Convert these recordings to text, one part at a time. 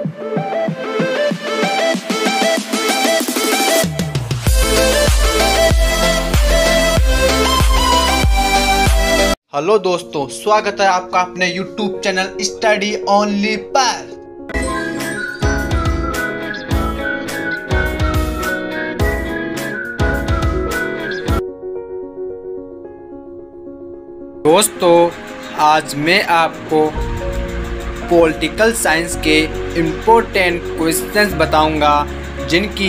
Hello दोस्तों, स्वागत है आपका अपने YouTube चैनल स्टडी ओनली पर। दोस्तों, आज मैं आपको पॉलिटिकल साइंस के इम्पोर्टेंट क्वेश्चंस बताऊंगा जिनकी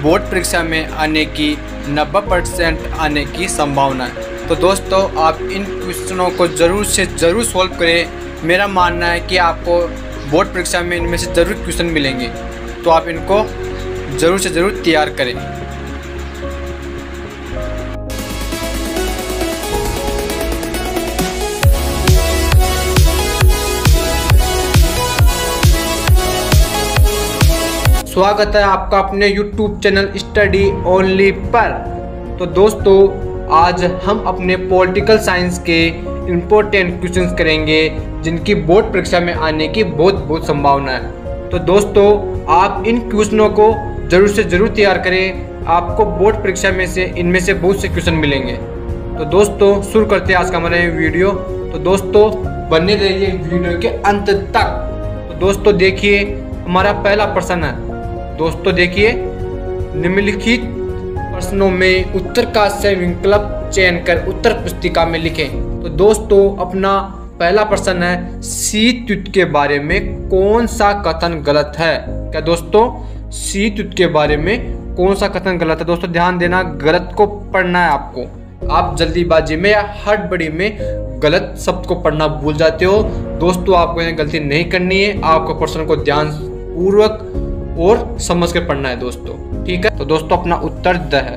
बोर्ड परीक्षा में आने की 90% आने की संभावना है। तो दोस्तों, आप इन क्वेश्चनों को ज़रूर से ज़रूर सॉल्व करें। मेरा मानना है कि आपको बोर्ड परीक्षा में इनमें से ज़रूर क्वेश्चन मिलेंगे, तो आप इनको ज़रूर से ज़रूर तैयार करें। स्वागत है आपका अपने YouTube चैनल स्टडी ओनली पर। तो दोस्तों, आज हम अपने पॉलिटिकल साइंस के इम्पोर्टेंट क्वेश्चंस करेंगे जिनकी बोर्ड परीक्षा में आने की बहुत संभावना है। तो दोस्तों, आप इन क्वेश्चनों को ज़रूर से ज़रूर तैयार करें। आपको बोर्ड परीक्षा में से इनमें से बहुत से क्वेश्चन मिलेंगे। तो दोस्तों, शुरू करते हैं आज का हमारा वीडियो। तो दोस्तों, बने रहिए वीडियो के अंत तक। तो दोस्तों देखिए, हमारा पहला प्रश्न है। दोस्तों देखिए, निम्नलिखित प्रश्नों में उत्तर का सही विकल्प चयन कर उत्तर पुस्तिका में लिखें। तो दोस्तों, अपना पहला प्रश्न है, शीत युद्ध के बारे में कौन सा कथन गलत है? क्या दोस्तों, शीत युद्ध के बारे में कौन सा कथन गलत है? दोस्तों ध्यान देना, गलत को पढ़ना है आपको। आप जल्दीबाजी में या हड़बड़ी में गलत शब्द को पढ़ना भूल जाते हो। दोस्तों, आपको यह गलती नहीं करनी है। आपको प्रश्न को ध्यान पूर्वक और समझ के पढ़ना है दोस्तों, ठीक है। तो दोस्तों, अपना उत्तर द है,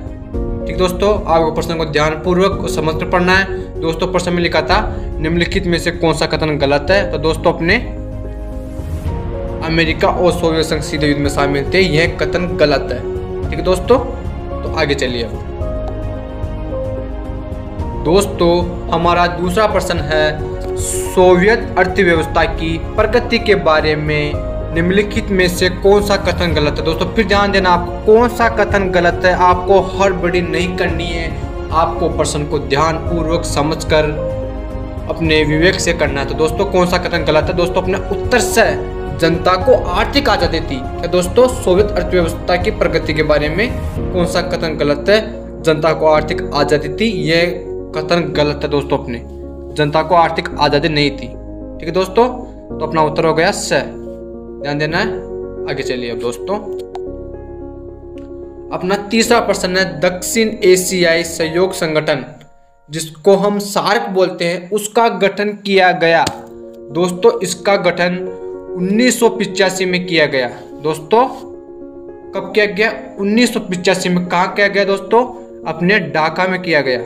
ठीक दोस्तों। आपको प्रश्न को ध्यान पूर्वक और समझ कर पढ़ना है। दोस्तों, प्रश्न में लिखा था निम्नलिखित में से कौन सा कथन गलत है? तो दोस्तों, अपने अमेरिका और सोवियत संघ शीत युद्ध में शामिल थे, यह कथन गलत है, ठीक है दोस्तों। तो आगे चलिए। दोस्तों, हमारा दूसरा प्रश्न है, सोवियत अर्थव्यवस्था की प्रगति के बारे में निम्नलिखित में से कौन सा कथन गलत है? दोस्तों फिर ध्यान देना, आपको कौन सा कथन गलत है। आपको हड़बड़ी नहीं करनी है। आपको प्रश्न को ध्यान पूर्वक समझकर अपने विवेक से करना है। तो दोस्तों, कौन सा कथन गलत है? दोस्तों, अपने उत्तर से जनता को आर्थिक आजादी दी। क्या दोस्तों, सोवियत अर्थव्यवस्था की प्रगति के बारे में कौन सा कथन गलत है? जनता को आर्थिक आजादी थी, यह कथन गलत है दोस्तों। अपने जनता को आर्थिक आजादी नहीं थी, ठीक है दोस्तों। तो अपना उत्तर हो गया स, ध्यान देना है। आगे चलिए अब दोस्तों, अपना तीसरा प्रश्न है, दक्षिण एशियाई सहयोग संगठन जिसको हम सार्क बोलते हैं, उसका गठन किया गया। दोस्तों, इसका गठन 1985 में किया गया। दोस्तों, कब किया गया? 1985 में। कहाँ किया गया दोस्तों? अपने ढाका में किया गया।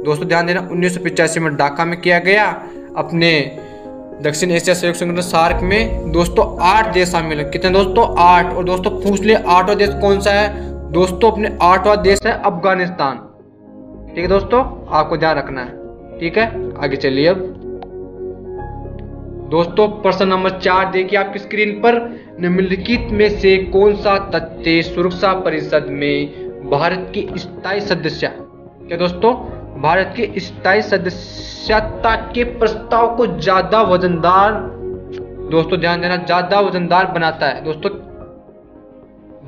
दोस्तों ध्यान देना, 1985 में ढाका में किया गया। अपने दक्षिण एशिया सहयोग संगठन सार्क में दोस्तों 8 देश शामिल है। कितने दोस्तों? 8। और दोस्तों पूछ ले 8वां देश कौन सा है? दोस्तों, अपने 8वां देश है अफगानिस्तान, ठीक है दोस्तों। आपको ध्यान रखना है, ठीक है। आगे चलिए अब दोस्तों, प्रश्न नंबर 4 देखिए आपकी स्क्रीन पर। निम्नलिखित में से कौन सा तथ्य सुरक्षा परिषद में भारत की स्थायी सदस्य, क्या दोस्तों, भारत की स्थायी सदस्यता के प्रस्ताव को ज्यादा वजनदार, दोस्तों ध्यान देना, ज्यादा वजनदार बनाता है? दोस्तों,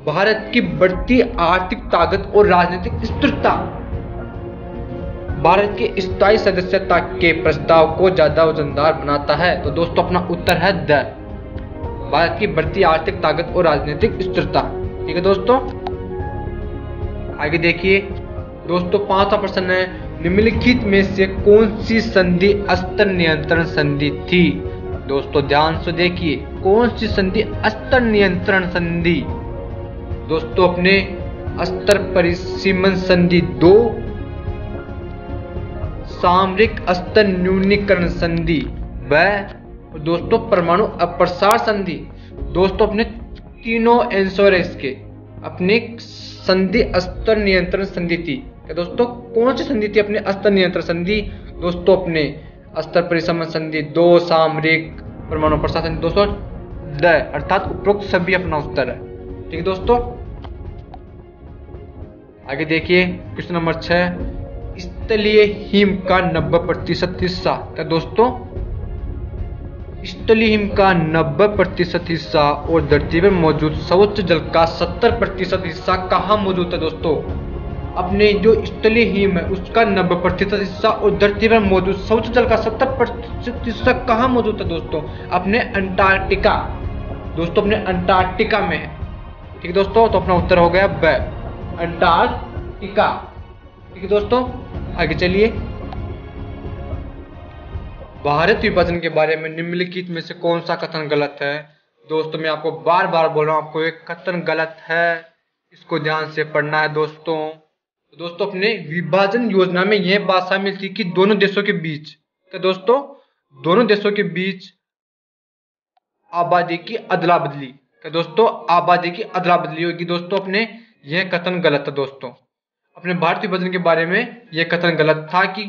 भारत की बढ़ती आर्थिक ताकत और राजनीतिक स्थिरता भारत की स्थायी सदस्यता के प्रस्ताव को ज्यादा वजनदार बनाता है। तो दोस्तों, अपना उत्तर है द, भारत की बढ़ती आर्थिक ताकत और राजनीतिक स्थिरता, ठीक है दोस्तों। आगे देखिए दोस्तों, 5वां प्रश्न है, निम्नलिखित में से कौन सी संधि स्तर नियंत्रण संधि थी? दोस्तों ध्यान से देखिए, कौन सी संधि स्तर नियंत्रण संधि? दोस्तों, अपने स्तर परिसीमन संधि 2, सामरिक स्तर न्यूनीकरण संधि व दोस्तों परमाणु अप्रसार संधि। दोस्तों, अपने तीनों आंसर के अपने संधि स्तर नियंत्रण संधि थी। क्या दोस्तों, कौन सी संधि थी? अपने स्तर नियंत्रण संधि। दोस्तों, अपने स्तर परिसीमन संधि 2, सामरिक परमाणु प्रसार संधि। दोस्तों द, अर्थात उपरोक्त सभी अपना उत्तर है। ठीक है दोस्तों, आगे देखिए क्वेश्चन नंबर 6, स्थलीय हिम का 90% हिस्सा। क्या दोस्तों, स्थलीय हिम का 90% हिस्सा और धरती पर मौजूद सर्वोच्च जल का 70% हिस्सा कहाँ मौजूद है दोस्तों? अपने जो स्थलीय हिम है उसका 90% हिस्सा और धरती पर मौजूद सर्वोच्च जल का 70% हिस्सा कहाँ मौजूद है दोस्तों? अपने अंटार्कटिका। दोस्तों अपने अंटार्कटिका में है। ठीक है दोस्तों, तो अपना उत्तर हो गया ब, अंटार्कटिका। ठीक है दोस्तों, आगे चलिए। भारत विभाजन के बारे में निम्नलिखित में से कौन सा कथन गलत है? दोस्तों मैं आपको बार बार बोल रहा हूं, आपको एक कथन गलत है, इसको ध्यान से पढ़ना है दोस्तों। तो दोस्तों अपने विभाजन योजना में यह बात शामिल थी कि दोनों देशों के बीच, क्या दोस्तों, दोनों देशों के बीच आबादी की अदला बदली, क्या दोस्तों, आबादी की अदला बदली होगी। दोस्तों अपने यह कथन गलत है दोस्तों। अपने भारत विभाजन के बारे में यह कथन गलत था कि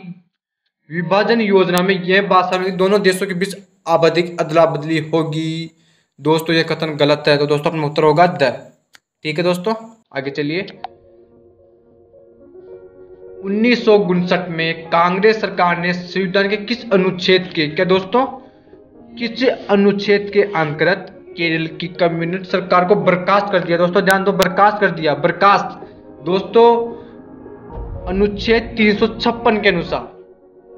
विभाजन योजना में यह बात शामिल दोनों देशों के बीच आबादी की अदला बदली होगी। दोस्तों यह कथन गलत है, तो दोस्तों अपना उत्तर होगा द। ठीक है दोस्तों, आगे चलिए। 1959 में कांग्रेस सरकार ने संविधान के किस अनुच्छेद के, क्या दोस्तों, किस अनुच्छेद के अंतर्गत केरल की कम्युनिस्ट सरकार को बर्खास्त कर दिया? दोस्तों ध्यान दो, बर्खास्त कर दिया, बर्खास्त। दोस्तों अनुच्छेद 356 के अनुसार,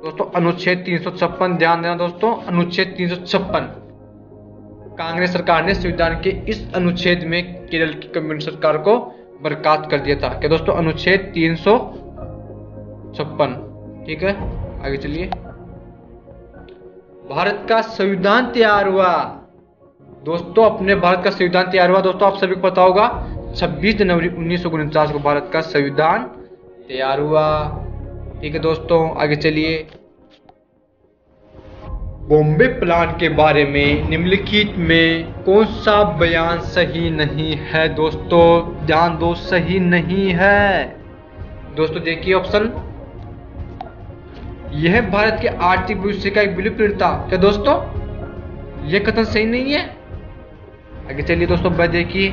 दोस्तों अनुच्छेद 356, ध्यान देना दोस्तों, अनुच्छेद 356। कांग्रेस सरकार ने संविधान के इस अनुच्छेद में केरल की कम्युनिस्ट सरकार को बर्खास्त कर दिया था। क्या दोस्तों, अनुच्छेद 356। ठीक है, आगे चलिए। भारत का संविधान तैयार हुआ। दोस्तों अपने भारत का संविधान तैयार हुआ, दोस्तों आप सभी को पता होगा 26 जनवरी 1949 को भारत का संविधान तैयार हुआ। ठीक है दोस्तों, आगे चलिए। बॉम्बे प्लान के बारे में निम्नलिखित में कौन सा बयान सही नहीं है? दोस्तों ध्यान दो, सही नहीं है। दोस्तों देखिए ऑप्शन, यह भारत के आर्थिक भविष्य का एक ब्लूप्रिंट था। क्या दोस्तों, यह कथन सही नहीं है। आगे चलिए दोस्तों, देखिए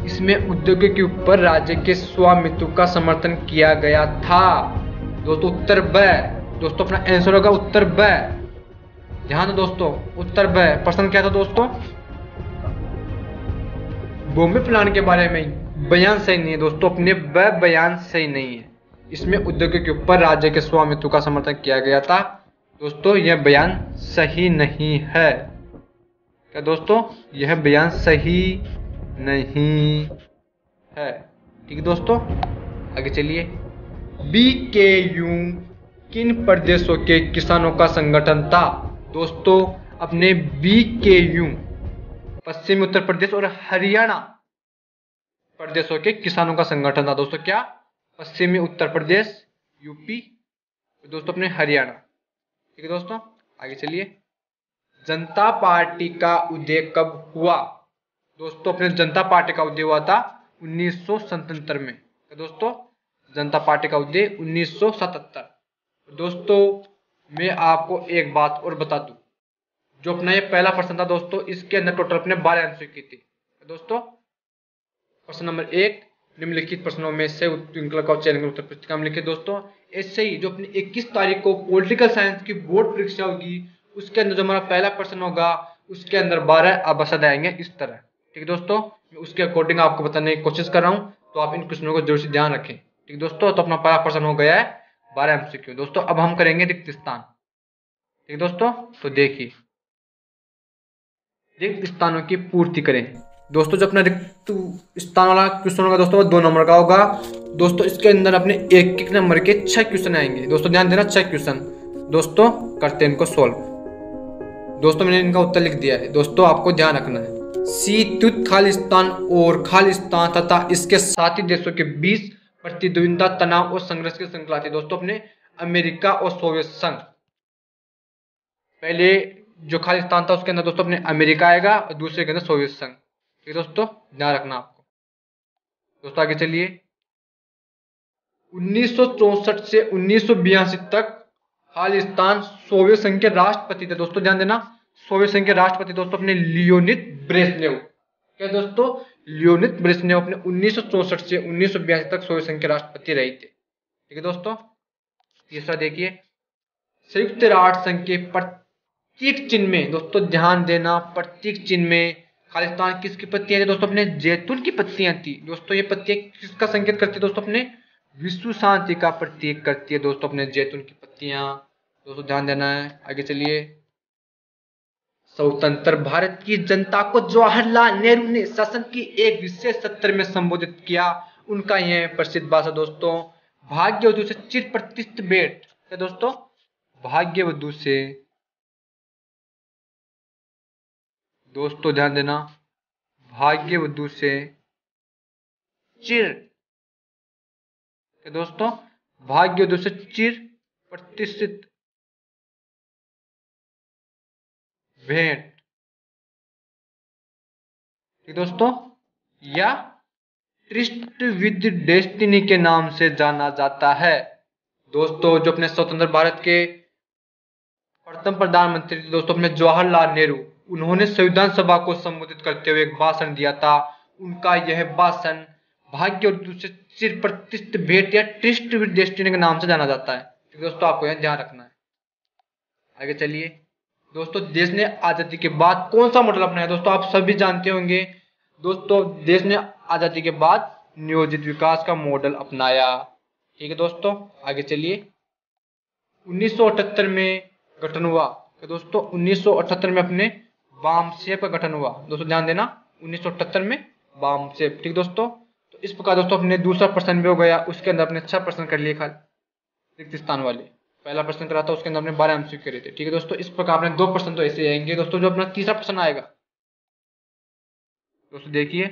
इसमें उद्योगों के ऊपर राज्य के स्वामित्व का समर्थन किया गया था। दोस्तों उत्तर ब। दोस्तों अपना आंसर होगा उत्तर ब। ध्यान दो दोस्तों, उत्तर ब। प्रश्न क्या था दोस्तों? बॉम्बे प्लान के बारे में बयान सही नहीं है। दोस्तों अपने ब बयान सही नहीं है। इसमें उद्योगों के ऊपर राज्य के स्वामित्व का समर्थन किया गया था। दोस्तों यह बयान सही नहीं है। क्या दोस्तों, यह बयान सही नहीं है। ठीक है दोस्तों, आगे चलिए। BKU किन प्रदेशों के किसानों का संगठन था? दोस्तों अपने BKU पश्चिमी उत्तर प्रदेश और हरियाणा प्रदेशों के किसानों का संगठन था। दोस्तों क्या, पश्चिमी उत्तर प्रदेश, यूपी, दोस्तों अपने हरियाणा। ठीक है दोस्तों, आगे चलिए। जनता पार्टी का उदय कब हुआ? दोस्तों अपने जनता पार्टी का उदय हुआ था 1977 में। तो दोस्तों जनता पार्टी का उदय 1977। दोस्तों मैं आपको एक बात और बता दूं, जो अपना ये पहला प्रश्न था दोस्तों, इसके अंदर टोटल अपने 12 आंसर की थी। दोस्तों प्रश्न नंबर 1, निम्नलिखित प्रश्नों में से विकल्प का चयन कर उत्तर पुस्तिका में लिखे। दोस्तों ऐसे ही जो अपनी 21 तारीख को पॉलिटिकल साइंस की बोर्ड परीक्षा होगी, उसके अंदर जो हमारा पहला प्रश्न होगा उसके अंदर 12 अवसद आएंगे इस तरह। ठीक है दोस्तों, मैं उसके अकॉर्डिंग आपको बताने की कोशिश कर रहा हूँ, तो आप इन क्वेश्चनों को जरूर से ध्यान रखें। ठीक दोस्तों, तो अपना पहला प्रश्न हो गया है 12 MCQ। दोस्तों अब हम करेंगे रिक्त स्थान। ठीक दोस्तों, तो देखिए रिक्त स्थानों की पूर्ति करें। दोस्तों जो अपना रिक्त स्थान वाला क्वेश्चन होगा दोस्तों वो 2 नंबर का होगा। दोस्तों इसके अंदर अपने एक नंबर के 6 क्वेश्चन आएंगे। दोस्तों ध्यान देना, 6 क्वेश्चन। दोस्तों करते हैं इनको सॉल्व। दोस्तों मैंने इनका उत्तर लिख दिया है। दोस्तों आपको ध्यान रखना है, शीतयुद्ध खालिस्तान और खालिस्तान तथा इसके साथी देशों के बीच प्रतिद्वंदिता, तनाव और संघर्ष की श्रृंखला थी। दोस्तों अपने अमेरिका और सोवियत संघ, पहले जो खालिस्तान था उसके अंदर दोस्तों अपने अमेरिका आएगा और दूसरे के अंदर सोवियत संघ। ठीक दोस्तों ध्यान रखना आपको। दोस्तों आगे चलिए। 1964 से 1982 तक खालिस्तान सोवियत संघ के राष्ट्रपति थे। दोस्तों ध्यान देना, सोवियत संघ के राष्ट्रपति दोस्तों अपने लियोनिद ब्रेजनेव। क्या दोस्तों, लियोनिद ब्रेजनेव अपने 1964 से 1982 तक सोवियत संघ के राष्ट्रपति रहे थे। ठीक है दोस्तों। तीसरा देखिए, संयुक्त राष्ट्र संघ के प्रतीक चिन्ह में दोस्तों ध्यान देना, प्रतीक चिन्ह में खालिस्तान किसकी पत्तियां थी दोस्तों, अपने जैतून की पत्तियां थी दोस्तों। ये पत्तियां किसका संकेत करती है दोस्तों, अपने विश्व शांति का प्रतीक करती है दोस्तों, अपने जैतून की पत्तियां। दोस्तों ध्यान देना है। आगे चलिए, स्वतंत्र भारत की जनता को जवाहरलाल नेहरू ने शासन की एक विशेष सत्र में संबोधित किया। उनका यह प्रसिद्ध भाषण दोस्तों, भाग्यवधु से चिर प्रतिष्ठित भेंट। क्या दोस्तों, भाग्यवधु से दोस्तों ध्यान देना, भाग्यवधु से चिर, दोस्तों भाग्यवधु से चिर प्रतिष्ठित भेंट। ठीक दोस्तों, या ट्रिस्ट विद डेस्टिनी के नाम से जाना जाता है दोस्तों। जो अपने स्वतंत्र भारत के प्रथम प्रधानमंत्री दोस्तों अपने जवाहरलाल नेहरू, उन्होंने संविधान सभा को संबोधित करते हुए एक भाषण दिया था। उनका यह भाषण भाग्यवधु से चिर प्रतिष्ठित भेंट या ट्रिस्ट विद डेस्टिनी के नाम से जाना जाता है। तो दोस्तों आपको यह ध्यान रखना है। आगे चलिए दोस्तों, देश ने आजादी के बाद कौन सा मॉडल अपनाया दोस्तों, आप सभी जानते होंगे दोस्तों। देश ने आजादी के बाद नियोजित विकास का मॉडल अपनाया। ठीक है दोस्तों। आगे चलिए, 1978 में गठन हुआ। तो दोस्तों 1978 में अपने वामसेप का गठन हुआ दोस्तों, ध्यान देना 1978 में वामसेप। ठीक दोस्तों। तो इस प्रकार दोस्तों अपने दूसरा प्रश्न भी हो गया। उसके अंदर अपने 6 प्रश्न कर लिए खाली रिक्त स्थान वाले। पहला प्रश्न करा था, उसके अंदर हमने 12 एमसीक्यू करे थे। ठीक है दोस्तों। इस प्रकार अपने 2 प्रश्न तो ऐसे आएंगे दोस्तों। जो अपना तीसरा प्रश्न आएगा दोस्तों, देखिए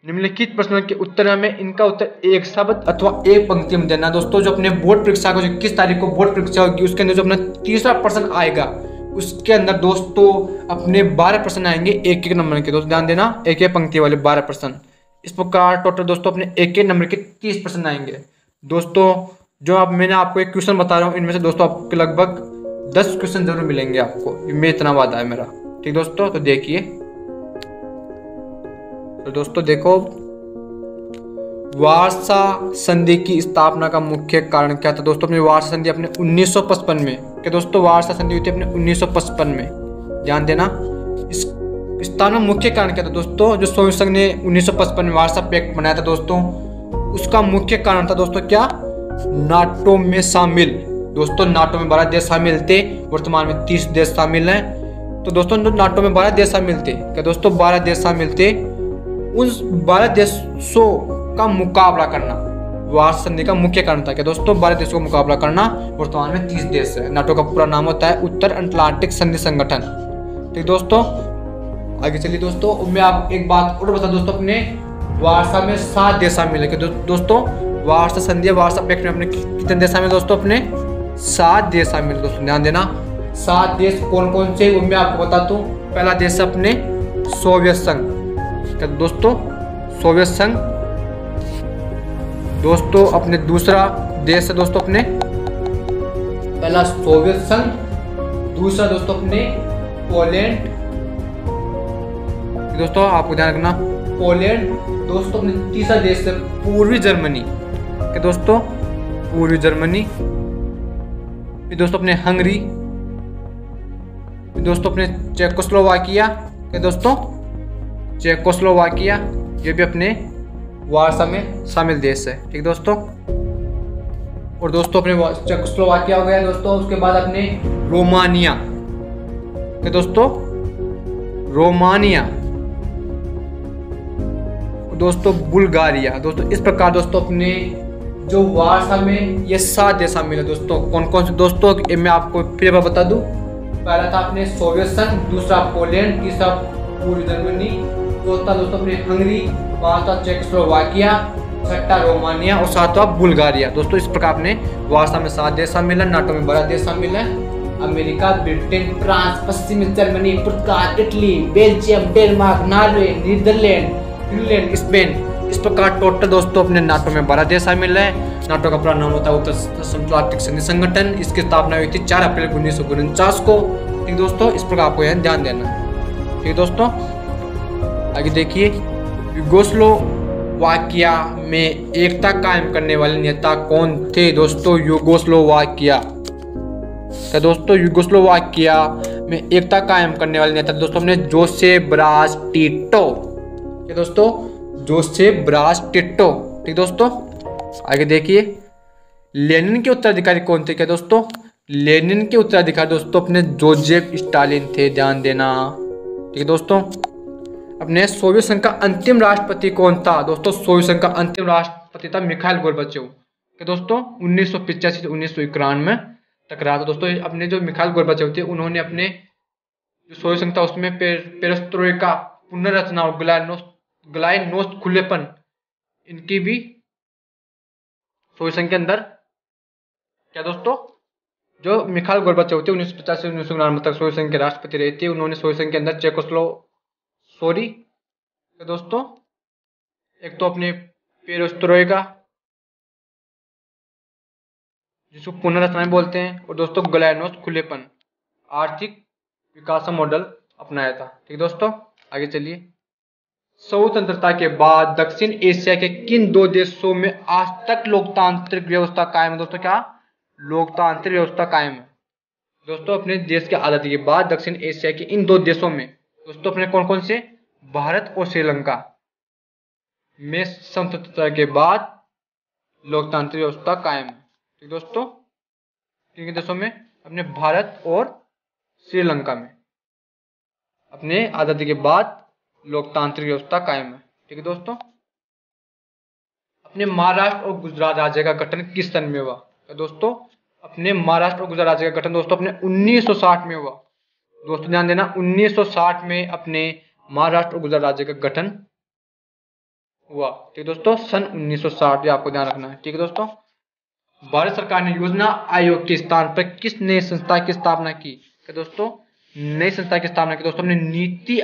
निम्नलिखित प्रश्नों के उत्तर में इनका उत्तर एक शब्द अथवा एक पंक्ति में देना दोस्तों। जो अपने बोर्ड परीक्षा को 21 तारीख को बोर्ड परीक्षा होगी, उसके अंदर जो अपना तीसरा प्रश्न आएगा उसके अंदर दोस्तों अपने 12 प्रश्न आएंगे एक एक नंबर के दोस्तों, ध्यान देना, एक एक पंक्ति वाले 12 प्रश्न। इस प्रकार टोटल दोस्तों अपने एक एक नंबर के 30 प्रश्न आएंगे दोस्तों। जो अब मैंने आपको एक क्वेश्चन बता रहा हूँ, इनमें से दोस्तों आपके लगभग 10 क्वेश्चन जरूर मिलेंगे आपको, मैं इतना वादा है मेरा। ठीक दोस्तों। तो देखिए, तो दोस्तों देखो, वार्सा संधि की स्थापना का मुख्य कारण क्या था दोस्तों। अपनी वार्सा संधि अपने 1955 में, क्या दोस्तों वार्सा संधि हुई थी अपने 1955 में, ध्यान देना। इस स्थापना मुख्य कारण क्या था दोस्तों। जो सोवियत संघ ने 1955 में वार्सा पैक्ट बनाया था दोस्तों, उसका मुख्य कारण था दोस्तों क्या, नाटो में शामिल दोस्तों। नाटो में 12 देश शामिल थे, वर्तमान में 30 देश शामिल हैं। तो दोस्तों नाटो में 12 देश शामिल थे, क्या दोस्तों 12 देश शामिल थे। उस 12 देशों का मुकाबला करना वार्सा संधि का मुख्य कारण था। क्या दोस्तों 12 देशों का मुकाबला करना। वर्तमान में 30 देश है। नाटो का पूरा नाम होता है उत्तर अटलांटिक संधि संगठन। ठीक दोस्तों। आगे चलिए दोस्तों, मैं आप एक बात और बता दोस्तों, अपने वार्सा में 7 देश शामिल है। दोस्तों वार्सा संधि वार्सा पैक्ट में अपने कितने देश शामिल दोस्तों, अपने 7 देश शामिल दोस्तों, ध्यान देना। 7 देश कौन कौन से, वो मैं आपको बताता हूँ। पहला देश अपने सोवियत संघ, क्या दोस्तों सोवियत संघ दोस्तों। अपने दूसरा देश है दोस्तों अपने, पहला सोवियत संघ, दूसरा दोस्तों अपने पोलैंड। दोस्तों आपको ध्यान रखना, पोलैंड दोस्तों। अपने तीसरा देश है पूर्वी जर्मनी, क्या दोस्तों पूर्वी जर्मनी। दोस्तों अपने हंगरी, दोस्तों अपने चेकोस्लोवाकिया, क्या दोस्तों चेकोस्लोवाकिया, ये भी अपने वार्सा में शामिल देश है। ठीक दोस्तों। और दोस्तों अपने चेकोस्लोवाकिया हो गया दोस्तों। उसके बाद अपने रोमानिया, क्या दोस्तों रोमानिया, दोस्तों बुल्गारिया दोस्तों। इस प्रकार दोस्तों अपने जो वार्सा में ये 7 देश शामिल है दोस्तों। कौन कौन से दोस्तों, मैं आपको फिर बता दूं। पहला था अपने सोवियत संघ, दूसरा पोलैंड, तीसरा पूर्वी जर्मनी, चौथा दोस्तों अपने हंगरी, पांचवा चेकोस्लोवाकिया, छठा रोमानिया और सातवां बुल्गारिया दोस्तों। इस प्रकार अपने वार्सा में 7 देश शामिल है। नाटो में 12 देश शामिल है। अमेरिका, ब्रिटेन, फ्रांस, पश्चिमी Germany, Portugal, Italy, Belgium, Denmark, Norway, Netherlands, Finland, Spain. इस प्रकार टोटल दोस्तों अपने नाटो में 12 देश शामिल है। नाटो का पूरा नाम होता है उत्तर अटलांटिक संधि संगठन। इसकी स्थापना हुई थी 4 अप्रैल 1949 को। ठीक दोस्तों, इस प्रकार आपको यहाँ ध्यान देना है। ठीक दोस्तों, आगे देखिए, यूगोस्लोवाकिया में एकता कायम करने वाले नेता कौन थे दोस्तों? यूगोस्लोवाकिया क्या दोस्तों? यूगोस्लोवाकिया में एकता कायम करने वाले नेता दोस्तों अपने जोसेफ ब्राज टिटो। क्या दोस्तों? Joseph bras Tito. ठीक दोस्तों, आगे देखिए, लेनिन के उत्तराधिकारी कौन थे? क्या दोस्तों? लेनिन के उत्तराधिकारी दोस्तों अपने जोसेफ स्टालिन थे, ध्यान देना। ठीक है दोस्तों, अपने सोवियत संघ का अंतिम राष्ट्रपति कौन था? दोस्तों सोवियत संघ का अंतिम राष्ट्रपति था मिखाइल गोर्बाचेव। क्या दोस्तों? 1985 से 1991 में तक रहा था दोस्तों। अपने जो मिखाइल गोर्बाचेव थे, उन्होंने अपने जो सोवियत संघ था उसमें पेरेस्ट्रोइका, पुनर्रचना और ग्लाइनोस्ट खुलेपन, इनकी भी सोवियत संघ के अंदर। क्या दोस्तों? जो मिखाइल गोर्बाचेव थे 1950 से 1999 तक सोवियत संघ के राष्ट्रपति रहे थे। उन्होंने सोवियत संघ के अंदर क्या दोस्तों, एक तो अपने पेरेस्ट्रोइका जिसको पुनर्रचना बोलते हैं, और दोस्तों ग्लाइनोस्ट खुलेपन, आर्थिक विकास मॉडल अपनाया था। ठीक दोस्तों, आगे चलिए, स्वतंत्रता के बाद दक्षिण एशिया के किन दो देशों में आज तक लोकतांत्रिक व्यवस्था कायम है? दोस्तों क्या लोकतांत्रिक व्यवस्था कायम है? दोस्तों अपने देश की आजादी के बाद दक्षिण एशिया के इन दो देशों में दोस्तों अपने कौन कौन से, भारत और श्रीलंका में स्वतंत्रता के बाद लोकतांत्रिक व्यवस्था कायम है। ठीक दोस्तों, किन देशों में? अपने भारत और श्रीलंका में अपने आजादी के बाद लोकतांत्रिक व्यवस्था कायम है। ठीक है दोस्तों, अपने महाराष्ट्र और गुजरात राज्य का गठन किस सन में हुआ? दोस्तों अपने महाराष्ट्र और गुजरात राज्य का गठन दोस्तों अपने 1960 में हुआ। दोस्तों ध्यान देना, 1960 में अपने महाराष्ट्र और गुजरात राज्य का गठन हुआ। ठीक दोस्तों, सन 1960 आपको ध्यान रखना है। ठीक है दोस्तों, भारत सरकार ने योजना आयोग के स्थान पर किस नई संस्था की स्थापना की? क्या दोस्तों? नई संस्था की स्थापना की दोस्तों अपने नीति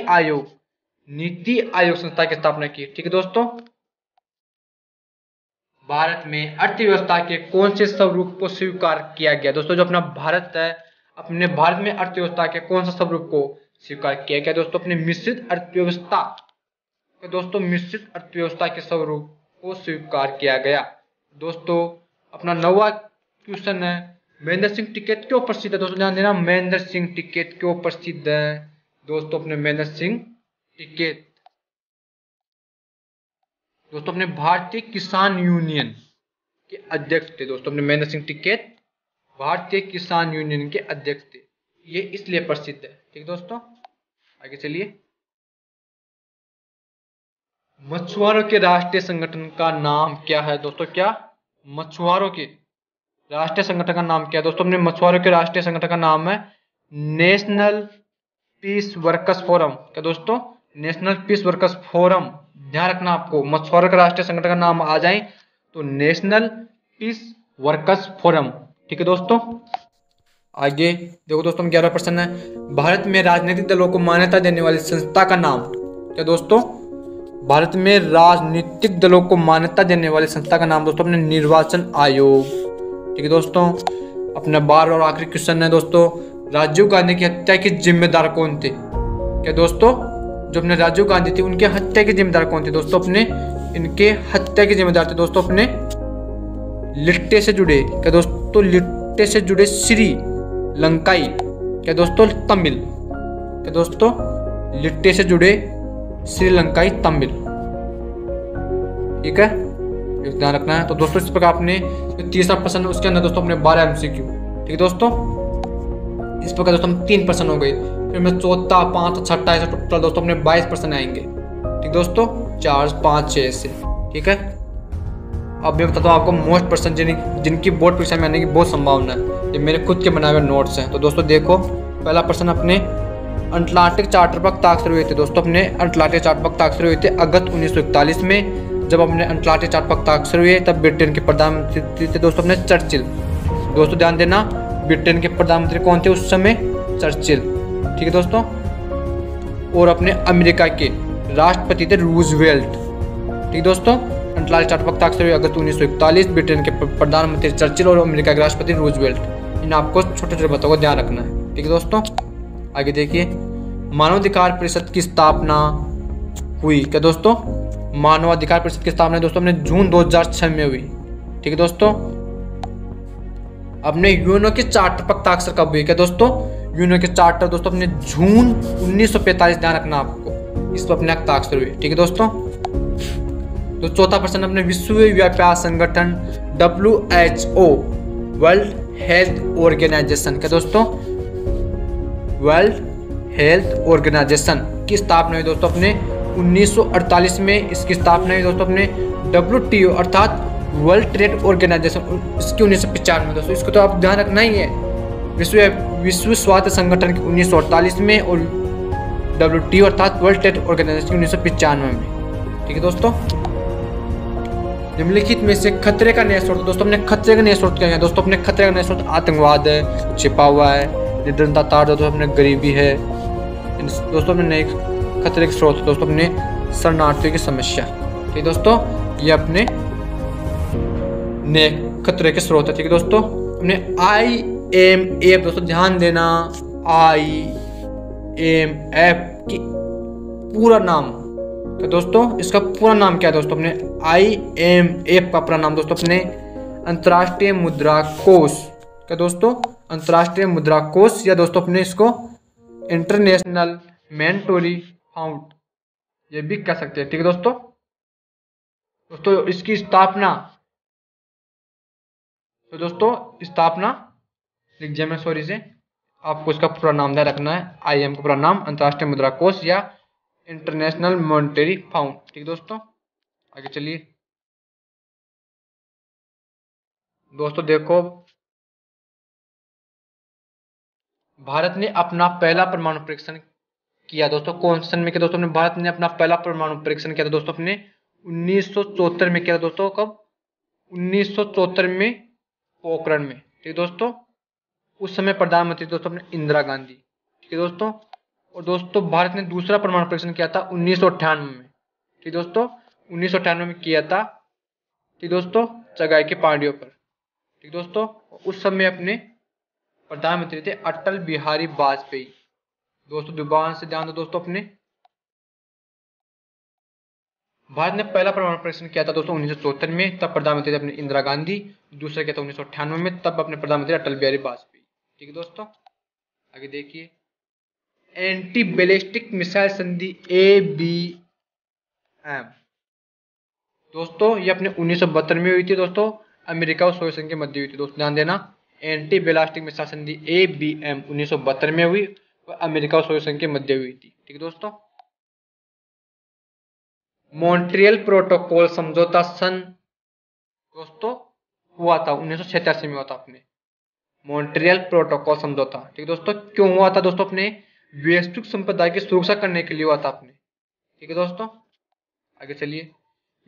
आयोग संस्था की स्थापना की। ठीक है दोस्तों, भारत में अर्थव्यवस्था के कौन से स्वरूप को स्वीकार किया गया? दोस्तों जो अपना भारत है, अपने भारत में अर्थव्यवस्था के कौन सा स्वरूप को स्वीकार किया गया? दोस्तों अपने मिश्रित अर्थव्यवस्था। दोस्तों मिश्रित अर्थव्यवस्था के स्वरूप को स्वीकार किया गया। दोस्तों अपना 9वां क्वेश्चन है, महेंद्र सिंह टिकैत क्यों प्रसिद्ध है? दोस्तों ध्यान देना, महेंद्र सिंह टिकैत क्यों प्रसिद्ध है? दोस्तों अपने महेंद्र सिंह टिकैत दोस्तों अपने भारतीय किसान यूनियन के अध्यक्ष थे। दोस्तों अपने महेंद्र सिंह टिकैत भारतीय किसान यूनियन के अध्यक्ष थे, ये इसलिए प्रसिद्ध है। ठीक दोस्तों, आगे चलिए, मछुआरों के राष्ट्रीय संगठन का नाम क्या है? दोस्तों क्या मछुआरों के राष्ट्रीय संगठन का नाम क्या है? दोस्तों अपने मछुआरों के राष्ट्रीय संगठन का नाम है नेशनल पीस वर्कर्स फोरम। क्या दोस्तों? National peace workers forum. ध्यान रखना, आपको मछुआरों के राष्ट्रीय संगठन का नाम आ जाए तो नेशनल पीस वर्कर्स फोरम। ठीक है दोस्तों, आगे देखो दोस्तों 11 प्रश्न है, भारत में राजनीतिक दलों को मान्यता देने वाली संस्था का नाम? क्या दोस्तों? भारत में राजनीतिक दलों को मान्यता देने वाली संस्था का नाम दोस्तों अपने निर्वाचन आयोग। ठीक है दोस्तों, अपना 12 और आखिरी क्वेश्चन है दोस्तों, राजीव गांधी की हत्या के जिम्मेदार कौन थे? क्या दोस्तों? जो अपने राजीव गांधी थे उनके हत्या के जिम्मेदार कौन थे? दोस्तों अपने इनके हत्या के जिम्मेदार थे दोस्तों अपने लिट्टे से जुड़े। क्या दोस्तों? लिट्टे से जुड़े श्री लंकाई। क्या दोस्तों? तमिल। क्या दोस्तों? लिट्टे से जुड़े श्रीलंकाई तमिल। ठीक है, ध्यान रखना है। तो दोस्तों इस प्रकार आपने तीसरा प्रश्न उसके अंदर दोस्तों अपने 12 MCQ। ठीक है दोस्तों, इस प्रकार दोस्तों 3 प्रश्न हो गए, फिर मैं चौथा 5 छठा ऐसे टोटल दोस्तों अपने 22 प्रश्न आएंगे। ठीक दोस्तों, 4 5 6 ऐसे। ठीक है, अब मैं बताता हूँ आपको मोस्ट प्रश्न जिनकी बोर्ड परीक्षा में आने की बहुत संभावना है, ये मेरे खुद के बनाए हुए नोट्स हैं। तो दोस्तों देखो, पहला प्रश्न अपने अटलांटिक चार्टर पर हस्ताक्षर हुए थे। दोस्तों अपने अटलांटिक चार्टर पर हस्ताक्षर हुए थे अगस्त 1941 में। जब अपने अटलांटिक चार्टर पर हस्ताक्षर हुए तब ब्रिटेन के प्रधानमंत्री थे दोस्तों अपने चर्चिल। दोस्तों ध्यान देना, ब्रिटेन के प्रधानमंत्री कौन थे उस समय? चर्चिल। ठीक है दोस्तों, और अपने अमेरिका के राष्ट्रपति थे रूजवेल्ट। ठीक दोस्तों, अटलांटिक चार्टर पर हस्ताक्षर हुए अगस्त 1941, ब्रिटेन के प्रधानमंत्री चर्चिल और अमेरिका के राष्ट्रपति रूजवेल्ट। इन आपको छोटे छोटे बातों को ध्यान रखना है। ठीक है दोस्तों, आगे देखिए, मानवाधिकार परिषद की स्थापना हुई। क्या दोस्तों? मानवाधिकार परिषद की स्थापना दोस्तों अपने जून 2006 में हुई। ठीक है दोस्तों। अपने यूएनओ के चार्टर पर हस्ताक्षर कब हुई? क्या दोस्तों? यूएनओ के चार्टर दोस्तों अपने जून 1945, ध्यान रखना आपको, इस पर अपने हस्ताक्षर हुए। ठीक है दोस्तों। तो चौथा प्रश्न, अपने विश्व व्यापार संगठन WHO, वर्ल्ड हेल्थ ऑर्गेनाइजेशन, क्या दोस्तों? वर्ल्ड हेल्थ ऑर्गेनाइजेशन की स्थापना हुई दोस्तों अपने 1948 में। इसकी स्थापना हुई दोस्तों अपने WTO अर्थात वर्ल्ड ट्रेड ऑर्गेनाइजेशन, इसकी 1995 में दोस्तों। इसको तो आप ध्यान रखना ही है। विश्व स्वास्थ्य संगठन की 1948 में और WTO अर्थात वर्ल्ड ट्रेड ऑर्गेनाइजेशन 1995 में। ठीक है दोस्तों। निम्नलिखित में से खतरे का नया स्रोत, दोस्तों अपने खतरे का नया स्रोत क्या है? दोस्तों अपने खतरे का नया स्रोत आतंकवाद है, छिपा हुआ है, निर्धनता तार दोस्तों अपने गरीबी है। दोस्तों अपने नए खतरे के स्रोत दोस्तों अपने शरणार्थियों की समस्या। ठीक है दोस्तों, ये अपने नए खतरे के स्रोत है। ठीक है दोस्तों। अपने IMF दोस्तों ध्यान देना, IMF की पूरा नाम, तो दोस्तों इसका पूरा नाम क्या है? दोस्तों अपने IMF का पूरा नाम दोस्तों अपने अंतर्राष्ट्रीय मुद्रा कोष। क्या दोस्तों? अंतर्राष्ट्रीय मुद्रा कोष, या दोस्तों अपने इसको इंटरनेशनल मॉनेटरी फंड ये भी कह सकते हैं। ठीक है दोस्तों। दोस्तों इसकी स्थापना, तो दोस्तों स्थापना लिख दिया मैं सॉरी से, आपको इसका पूरा नाम ध्यान रखना है। IMF का पूरा नाम अंतर्राष्ट्रीय मुद्रा कोष या इंटरनेशनल मॉनेटरी फंड। ठीक दोस्तों। आगे चलिए दोस्तों, देखो भारत ने अपना पहला परमाणु परीक्षण किया दोस्तों कौन सन में? क्या दोस्तों अपने भारत ने अपना पहला परमाणु परीक्षण किया था दोस्तों अपने 1974 में किया था दोस्तों। कब? 1974 में, पोखरण में। ठीक दोस्तों। उस समय प्रधानमंत्री दोस्तों अपने इंदिरा गांधी। ठीक है दोस्तों। और दोस्तों भारत ने दूसरा परमाणु परीक्षण किया था 1998 में। ठीक दोस्तों, 1998 में किया था। ठीक दोस्तों, चगाई के पहाड़ियों पर। ठीक दोस्तों, उस समय अपने प्रधानमंत्री थे अटल बिहारी वाजपेयी। दोस्तों दोबारा से ध्यान दो दोस्तों, अपने भारत ने पहला परमाणु परीक्षण किया था दोस्तों 1974 में, तब प्रधानमंत्री थे अपने इंदिरा गांधी। दूसरा किया था 1998 में, तब अपने प्रधानमंत्री अटल बिहारी वाजपेयी। ठीक है दोस्तों। आगे देखिए, एंटी बैलिस्टिक मिसाइल संधि ABM दोस्तों ये अपने 1972 में हुई थी दोस्तों, अमेरिका और सोवियत संघ के मध्य हुई थी। दोस्तों ध्यान देना, एंटी बैलिस्टिक मिसाइल संधि ABM 1972 में हुई और अमेरिका और सोवियत संघ के मध्य हुई थी। ठीक है दोस्तों। मॉन्ट्रियल प्रोटोकॉल समझौता सन दोस्तों हुआ था 1986 में हुआ था अपने मॉन्ट्रियल प्रोटोकॉल समझौता। ठीक है दोस्तों। क्यों हुआ था दोस्तों? अपने वैश्विक संप्रदाय की सुरक्षा करने के लिए हुआ था अपने। ठीक है दोस्तों। आगे चलिए,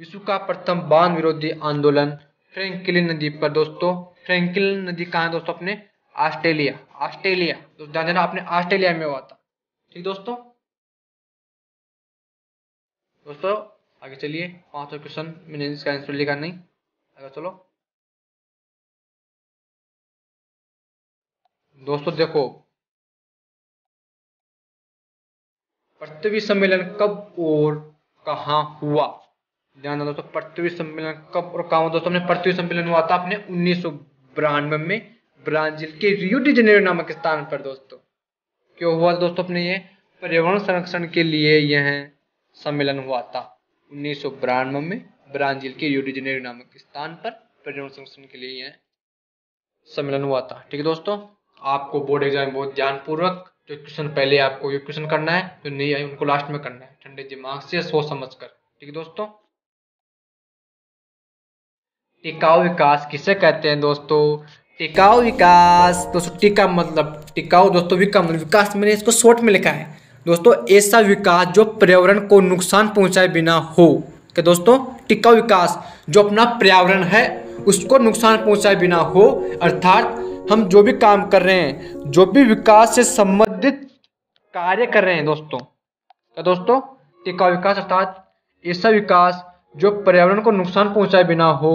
विश्व का प्रथम बांध विरोधी आंदोलन फ्रैंकलिन नदी पर दोस्तों। फ्रैंकलिन नदी कहाँ है दोस्तों? अपने ऑस्ट्रेलिया। ऑस्ट्रेलिया दोस्तों ध्यान देना, अपने ऑस्ट्रेलिया में हुआ था। ठीक दोस्तों। दोस्तों आगे चलिए, 5वां क्वेश्चन मैंने इसका आंसर लिखा नहीं। आगे चलो दोस्तों, देखो पृथ्वी सम्मेलन कब और कहाँ हुआ? ध्यान दो दोस्तों, पृथ्वी सम्मेलन कब और कहाँ हुआ? दोस्तों अपने पृथ्वी सम्मेलन हुआ था अपने 1992 में ब्राजील के रियो डी जेनेरो नामक स्थान पर दोस्तों। क्यों हुआ दोस्तों? अपने ये पर्यावरण संरक्षण के लिए यह सम्मेलन हुआ था 1992 में ब्राजील के रियो डी जेनेरो नामक स्थान पर पर्यावरण संरक्षण के लिए यह सम्मेलन हुआ था। ठीक है दोस्तों। आपको बोर्ड एग्जाम में बहुत ध्यानपूर्वक जो क्वेश्चन पहले आपको ये क्वेश्चन करना है, जो नहीं आई उनको लास्ट में करना है, ठंडे दिमाग से सोच समझ कर। ठीक है दोस्तों। टिकाऊ विकास किसे कहते हैं दोस्तों? टिकाऊ विकास दोस्तों, टिका मतलब टिकाऊ दोस्तों, विकास मैंने इसको शॉर्ट में लिखा है दोस्तों, ऐसा विकास जो पर्यावरण को नुकसान पहुंचाए बिना हो। क्या दोस्तों? टिकाऊ विकास जो अपना पर्यावरण है उसको नुकसान पहुंचाए बिना हो, अर्थात हम जो भी काम कर रहे हैं, जो भी विकास से संबंधित कार्य कर रहे हैं दोस्तों। क्या दोस्तों? टिकाऊ विकास अर्थात ऐसा विकास जो पर्यावरण को नुकसान पहुंचाए बिना हो।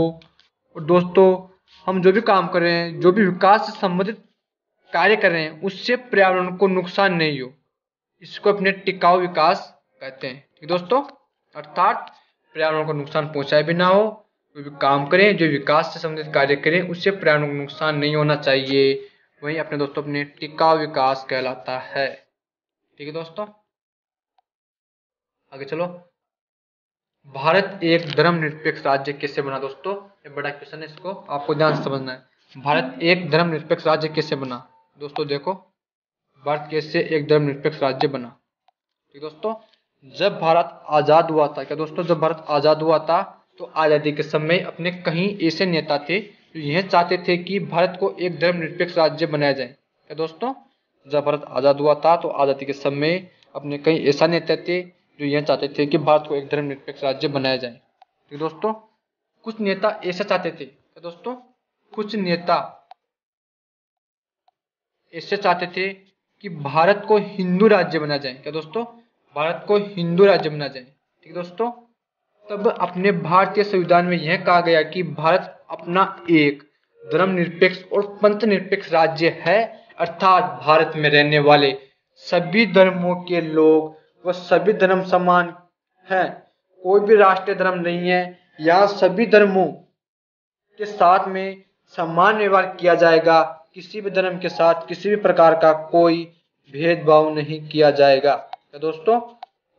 और दोस्तों हम जो भी काम कर रहे हैं, जो भी विकास से संबंधित कार्य कर रहे हैं उससे पर्यावरण को नुकसान नहीं हो, इसको अपने टिकाऊ विकास कहते हैं। ठीक दोस्तों, अर्थात पर्यावरण को नुकसान पहुंचाए भी ना हो, कोई भी काम करें जो विकास से संबंधित कार्य करें उससे पर्यावरण को नुकसान नहीं होना चाहिए, वही अपने दोस्तों अपने टिकाऊ विकास कहलाता है। ठीक है दोस्तों, आगे चलो। भारत एक धर्मनिरपेक्ष राज्य कैसे बना? दोस्तों ये बड़ा क्वेश्चन है, इसको आपको ध्यान से समझना है। भारत एक धर्मनिरपेक्ष राज्य कैसे बना? दोस्तों देखो, भारत कैसे एक धर्मनिरपेक्ष राज्य बना। ठीक दोस्तों, जब भारत आजाद हुआ था, क्या दोस्तों, जब भारत आजाद हुआ था तो आजादी के समय अपने कहीं ऐसे नेता थे जो यह चाहते थे कि भारत को एक धर्मनिरपेक्ष राज्य बनाया जाए। क्या दोस्तों, जब भारत आजाद हुआ था तो आजादी के समय अपने कई ऐसा नेता थे जो यह चाहते थे कि भारत को एक धर्मनिरपेक्ष राज्य बनाया जाए। ठीक दोस्तों, कुछ नेता ऐसा चाहते थे। क्या दोस्तों, कुछ नेता ऐसे चाहते थे कि भारत को हिंदू राज्य बना जाए। क्या दोस्तों, भारत को हिंदू राज्य बना जाए। ठीक दोस्तों, तब अपने भारतीय संविधान में यह कहा गया कि भारत अपना एक धर्मनिरपेक्ष और पंथ निरपेक्ष राज्य है, अर्थात भारत में रहने वाले सभी धर्मों के लोग व सभी धर्म समान हैं, कोई भी राष्ट्रीय धर्म नहीं है। यहाँ सभी धर्मों के साथ में समान व्यवहार किया जाएगा, किसी भी धर्म के साथ किसी भी प्रकार का कोई भेदभाव नहीं किया जाएगा। तो दोस्तों,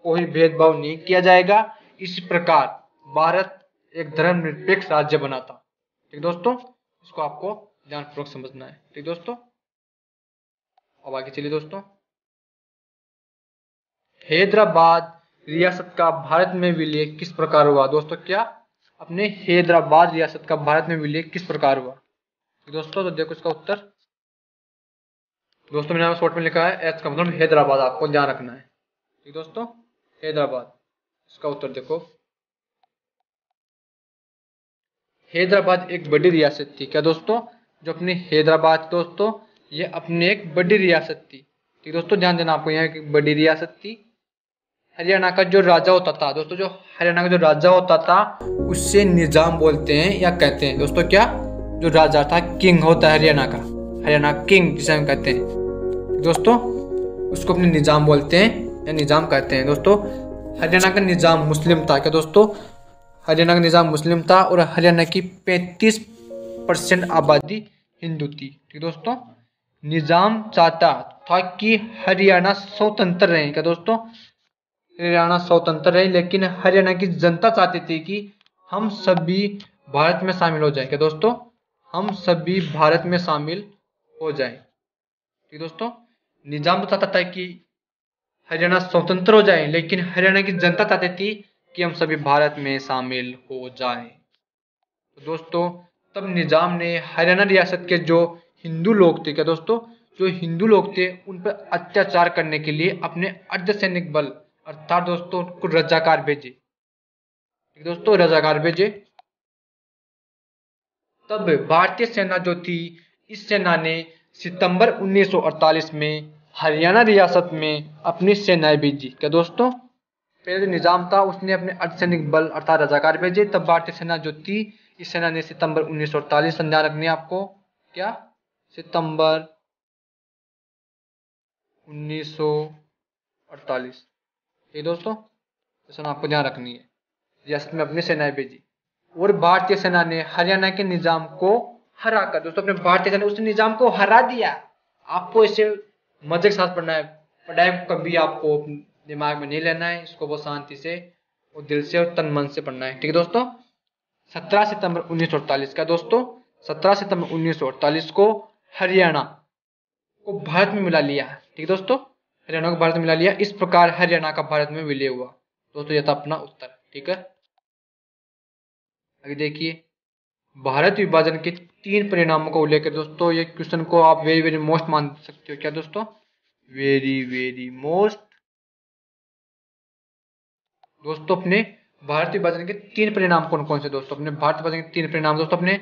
कोई भेदभाव नहीं किया जाएगा। इस प्रकार भारत एक धर्मनिरपेक्ष राज्य बना था। ठीक दोस्तों, इसको आपको ध्यानपूर्वक समझना है। ठीक दोस्तों, अब आगे चलिए दोस्तों। हैदराबाद रियासत का भारत में विलय किस प्रकार हुआ? दोस्तों क्या, अपने हैदराबाद रियासत का भारत में विलय किस प्रकार हुआ? दोस्तों तो देखो इसका उत्तर, दोस्तों मैंने यहाँ शॉर्ट में लिखा है एच का मतलब हैदराबाद, आपको ध्यान रखना है। ठीक दोस्तों, हैदराबाद, इसका उत्तर देखो, हैदराबाद एक बड़ी रियासत थी। क्या दोस्तों, जो अपनी हैदराबाद दोस्तों ये अपने एक बड़ी रियासत थी। ठीक दोस्तों, ध्यान देना आपको, यहाँ एक बड़ी रियासत थी। हरियाणा का जो राजा होता था दोस्तों, जो हरियाणा का जो राजा होता था उससे निजाम बोलते हैं या कहते हैं। दोस्तों क्या, जो राजा था किंग होता है हरियाणा का, हरियाणा किंग जिसे हम कहते हैं दोस्तों, उसको अपने निजाम बोलते हैं या निजाम कहते हैं। दोस्तों हरियाणा का निजाम मुस्लिम था। क्या दोस्तों, हरियाणा का निजाम मुस्लिम था और हरियाणा की 35% आबादी हिंदू थी। ठीक दोस्तों, निजाम चाहता था कि हरियाणा स्वतंत्र रहे। क्या दोस्तों, हरियाणा स्वतंत्र रहे, लेकिन हरियाणा की जनता चाहती थी कि हम सभी भारत में शामिल हो जाएं। क्या दोस्तों, हम सभी भारत में शामिल हो जाएं। ठीक दोस्तों, निजाम तो चाहता था कि हरियाणा स्वतंत्र हो जाए, लेकिन हरियाणा की जनता चाहती थी कि हम सभी भारत में शामिल हो जाएं। तो दोस्तों तब निजाम ने हरियाणा रियासत के जो हिंदू लोग थे, क्या दोस्तों, जो हिंदू लोग थे उन पर अत्याचार करने के लिए अपने अर्धसैनिक बल अर्थात दोस्तों उनको रजाकार भेजे। दोस्तों रजाकार भेजे। तब भारतीय सेना जो थी, इस सेना ने सितंबर 1948 में हरियाणा रियासत में अपनी सेनाएं भेजी। क्या दोस्तों, पहले जो निजाम था उसने अपने अर्धसैनिक बल अर्थात रजाकार भेजे, तब भारतीय सेना जो थी इस सेना ने सितंबर 1948, ध्यान रखनी है आपको, क्या, सितंबर 1948। ठीक दोस्तों, तो आपको ध्यान रखनी है, रियासत में अपनी सेनाएं भेजी और भारतीय सेना ने हरियाणा के निजाम को हरा कर, दोस्तों अपने भारतीय सेना उस निजाम को हरा दिया। आपको इसे मजे के साथ पढ़ना है, पढ़ाई कभी आपको दिमाग में नहीं लेना है, इसको बहुत शांति से और दिल से और तन मन से पढ़ना है। ठीक है दोस्तों, 17 सितंबर 1948 का दोस्तों 17 सितंबर 1948 को हरियाणा को भारत में मिला लिया। ठीक है दोस्तों, हरियाणा को भारत में मिला लिया, इस प्रकार हरियाणा का भारत में विलय हुआ। दोस्तों यह था अपना उत्तर। ठीक है, आगे देखिए, भारत विभाजन के 3 परिणामों का उल्लेख है। दोस्तों ये क्वेश्चन को आप वेरी वेरी मोस्ट मान सकते हो। क्या दोस्तों, वेरी वेरी मोस्ट। दोस्तों अपने भारत विभाजन के 3 परिणाम कौन कौन से? दोस्तों अपने भारत विभाजन के 3 परिणाम, दोस्तों अपने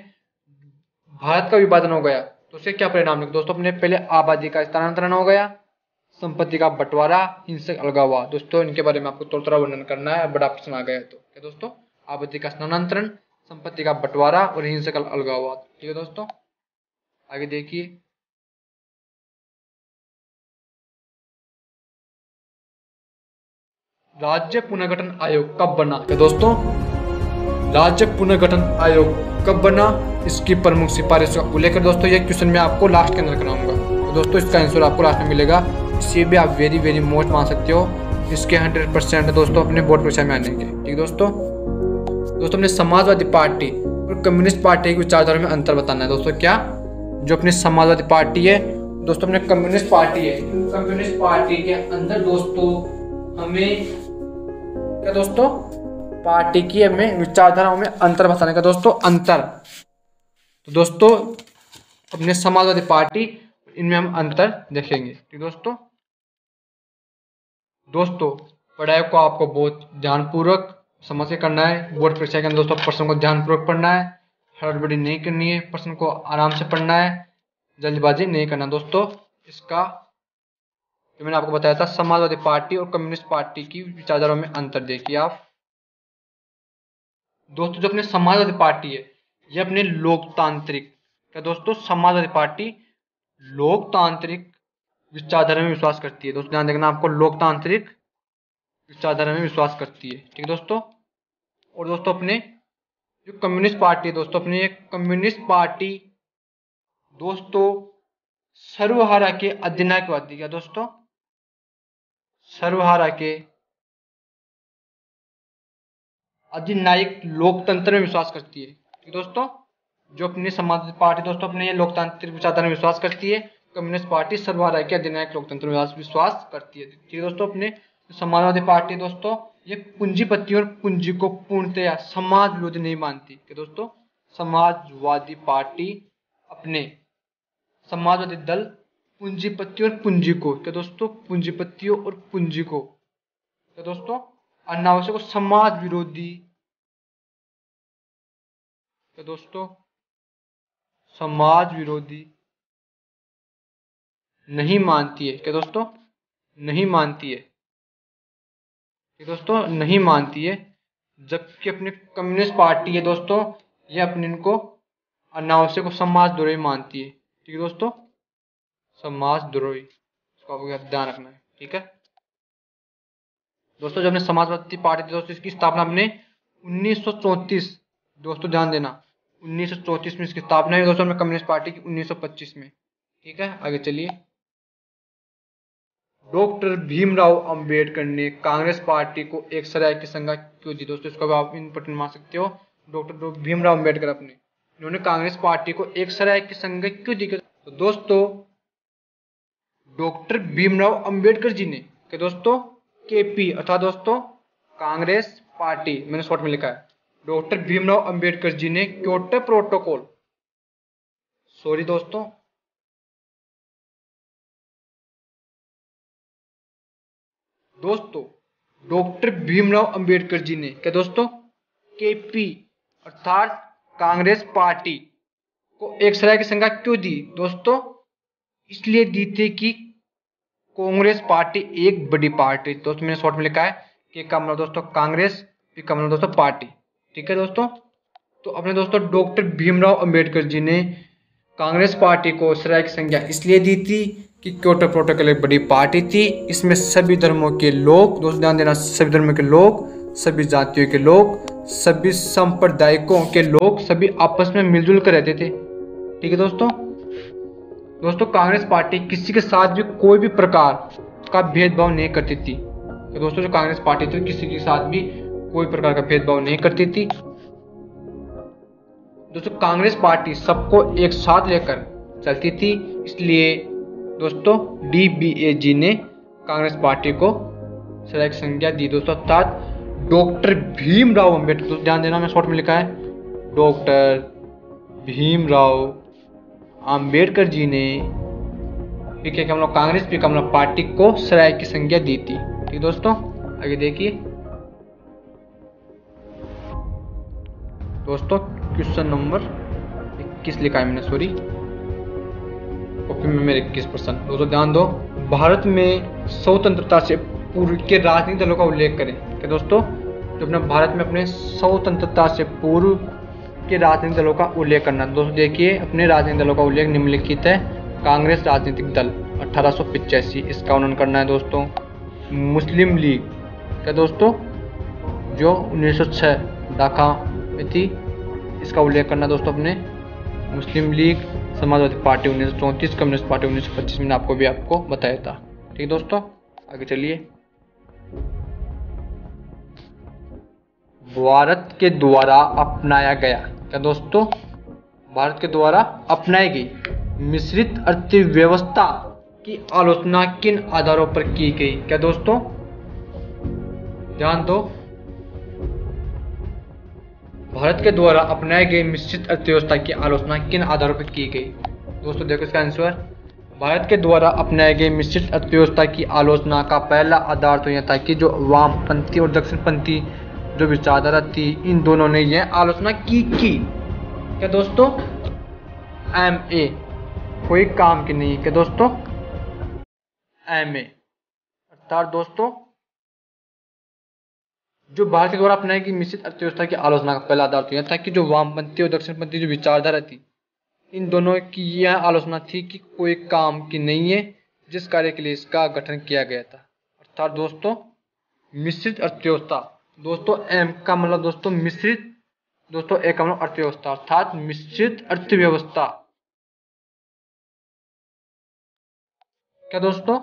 भारत का विभाजन हो गया तो उससे क्या परिणाम है? दोस्तों अपने पहले आबादी का स्थानांतरण हो गया, संपत्ति का बंटवारा, हिंसक अलगाववाद। दोस्तों इनके बारे में आपको थोड़ा वर्णन करना है, बड़ा प्रश्न आ गया तो। क्या दोस्तों, आबादी का स्थानांतरण, संपत्ति का बंटवारा और हिंसक अलगाववाद। ठीक है दोस्तों, आगे देखिए, राज्य पुनर्गठन आयोग कब बना? तो दोस्तों राज्य पुनर्गठन आयोग कब बना, इसकी प्रमुख सिफारिश का उल्लेख कर। दोस्तों ये क्वेश्चन मैं आपको लास्ट के अंदर कराऊंगा, तो दोस्तों इसका आंसर आपको लास्ट में मिलेगा। इसे भी आप वेरी मोस्ट मान सकते हो, इसके 100% दोस्तों अपने बोर्ड परीक्षा में आने के। ठीक दोस्तों अपने समाजवादी पार्टी और कम्युनिस्ट पार्टी की विचारधारा में अंतर बताना है। दोस्तों क्या, जो अपनी समाजवादी पार्टी है दोस्तों, अपने कम्युनिस्ट पार्टी है, कम्युनिस्ट पार्टी के अंदर दोस्तों हमें क्या दोस्तों पार्टी की हमें विचारधाराओं में अंतर बताने का दोस्तों अंतर। तो दोस्तों अपने समाजवादी पार्टी इनमें हम अंतर देखेंगे। ठीक दोस्तों पढ़ाई को आपको बहुत ध्यानपूर्वक समझ के करना है। बोर्ड परीक्षा के अंदर दोस्तों प्रश्न को ध्यानपूर्वक पढ़ना है, हड़बड़ी नहीं करनी है, प्रश्न को आराम से पढ़ना है, जल्दबाजी नहीं करना। दोस्तों इसका जो मैंने आपको बताया था समाजवादी पार्टी और कम्युनिस्ट पार्टी की विचारधारा में अंतर देखिए आप। दोस्तों जो अपने समाजवादी पार्टी है ये अपने लोकतांत्रिक, क्या दोस्तों समाजवादी पार्टी लोकतांत्रिक विचारधारा में विश्वास करती है। दोस्तों ध्यान देखना आपको, लोकतांत्रिक विचारधारा में विश्वास करती है। ठीक दोस्तों, और दोस्तों अपने जो कम्युनिस्ट पार्टी है दोस्तों, अपनी एक कम्युनिस्ट पार्टी दोस्तों सर्वहारा के अधिनायकवादी, क्या दोस्तों सर्वहारा के अधिनायक लोकतंत्र में विश्वास करती है। ठीक दोस्तों, जो अपनी समाजवादी पार्टी दोस्तों अपने ये लोकतांत्रिक विचारधारा में विश्वास करती है, कम्युनिस्ट पार्टी सर्वहारा के अधिनायक लोकतंत्र में विश्वास करती है। ठीक दोस्तों, अपने समाजवादी पार्टी दोस्तों ये पूंजीपति और पूंजी को पूर्णतया समाज विरोधी नहीं मानती। कि दोस्तों समाजवादी पार्टी अपने समाजवादी दल पूंजीपति और पूंजी को, क्या दोस्तों पूंजीपतियों और पूंजी को, क्या दोस्तों अनावश्यक समाज विरोधी, क्या दोस्तों समाज विरोधी नहीं मानती है। क्या दोस्तों नहीं मानती है। दोस्तों नहीं मानती है, जबकि अपनी कम्युनिस्ट पार्टी है दोस्तों ये अपने इनको अनावश्यक समाज द्रोही मानती है। ठीक है दोस्तों, समाज द्रोही, इसको आपको ध्यान रखना है। ठीक है दोस्तों, जब अपने समाजवादी पार्टी थी दोस्तों इसकी स्थापना अपने 1934, दोस्तों ध्यान देना 1934 में इसकी स्थापना है दोस्तों, अपने कम्युनिस्ट पार्टी की 1925 में। ठीक है आगे चलिए। डॉक्टर भीमराव अंबेडकर ने कांग्रेस पार्टी को एक सराय की संज्ञा क्यों दी? दोस्तों इसको आप इंपॉर्टेंट मान सकते हो। डॉक्टर भीमराव अंबेडकर इन्होंने कांग्रेस पार्टी को एक सराय की संज्ञा क्यों दी? तो दोस्तों डॉक्टर भीमराव अंबेडकर जी ने, कि दोस्तों केपी अर्थात दोस्तों कांग्रेस पार्टी, मैंने शॉर्ट में लिखा है, डॉक्टर भीमराव अंबेडकर जी ने क्योटो प्रोटोकॉल, सॉरी दोस्तों डॉक्टर भीमराव अंबेडकर जी ने, क्या दोस्तों केपी अर्थात कांग्रेस पार्टी को एक सराय की संज्ञा क्यों दी? दोस्तों इसलिए दी थी कि कांग्रेस पार्टी एक बड़ी पार्टी। दोस्तों मैंने शॉर्ट में लिखा है कि का मतलब दोस्तों कांग्रेस, पी का मतलब दोस्तों पार्टी। ठीक है दोस्तों, तो अपने दोस्तों डॉक्टर भीमराव अंबेडकर जी ने कांग्रेस पार्टी को सराय की संज्ञा इसलिए दी थी कि क्योटो प्रोटोकॉल एक बड़ी पार्टी थी, इसमें सभी धर्मों के लोग, दोस्तों ध्यान देना सभी धर्मों के लोग, सभी जातियों के लोग, सभी सांप्रदायिकों के लोग सभी आपस में मिलजुल कर रहते थे। ठीक है दोस्तों कांग्रेस पार्टी किसी के साथ भी कोई भी प्रकार का भेदभाव नहीं करती थी। तो दोस्तों जो कांग्रेस पार्टी थी किसी के साथ भी कोई प्रकार का भेदभाव नहीं करती थी। दोस्तों कांग्रेस पार्टी सबको एक साथ लेकर चलती थी, इसलिए दोस्तों डीबीए जी ने कांग्रेस पार्टी को सराय की संज्ञा दी दोस्तों, अर्थात डॉक्टर भीमराव अंबेडकर। तो ध्यान देना मैं शॉर्ट में लिखा है डॉक्टर भीमराव अंबेडकर जी ने ठीक है कि हम लोग कांग्रेस भी हम लोग पार्टी को सराय की संज्ञा दी थी। ठीक दोस्तों आगे देखिए दोस्तों क्वेश्चन नंबर 21 लिखा है मैंने, सॉरी कॉपी में मेरे 21%। दोस्तों ध्यान दो, भारत में स्वतंत्रता से पूर्व के राजनीतिक दलों का उल्लेख करें। कि दोस्तों जो अपने भारत में अपने स्वतंत्रता से पूर्व के राजनीतिक दलों का उल्लेख करना। दोस्तों देखिए अपने राजनीतिक दलों का उल्लेख निम्नलिखित है। कांग्रेस राजनीतिक दल 1885 इसका वर्णन करना है दोस्तों। मुस्लिम लीग क्या दोस्तों, जो 1906 ढाका में थी। इसका उल्लेख करना दोस्तों अपने Muslim League, Samajwadi party 1934, communist party 1925 में आपको बताया था। ठीक दोस्तों, आगे चलिए। भारत के द्वारा अपनाया गया, क्या दोस्तों, भारत के द्वारा अपनाई गई मिश्रित अर्थव्यवस्था की आलोचना किन आधारों पर की गई? क्या दोस्तों, ध्यान दो। भारत के द्वारा अपनाई गई मिश्रित अर्थव्यवस्था की आलोचना किन आधारों पर की गई? दोस्तों देखो इसका आंसर, भारत के द्वारा अपनाई गई मिश्रित अर्थव्यवस्था की आलोचना का पहला आधार तो यह था कि जो वामपंथी और दक्षिणपंथी जो विचारधारा थी, इन दोनों ने यह आलोचना की। क्या दोस्तों, MA कोई काम की नहीं। क्या दोस्तों, MA अर्थात दोस्तों जो भारत के द्वारा अपनाई गई मिश्रित अर्थव्यवस्था की आलोचना का पहला आधार तो यह था कि जो वामपंथी और दक्षिणपंथी जो विचारधारा थी, इन दोनों की यह आलोचना थी कि कोई काम की नहीं है जिस कार्य के लिए इसका गठन किया गया था। अर्थात दोस्तों मिश्रित अर्थव्यवस्था, दोस्तों M का मतलब दोस्तों मिश्रित, दोस्तों A का मतलब अर्थव्यवस्था, अर्थात मिश्रित अर्थव्यवस्था। क्या दोस्तों,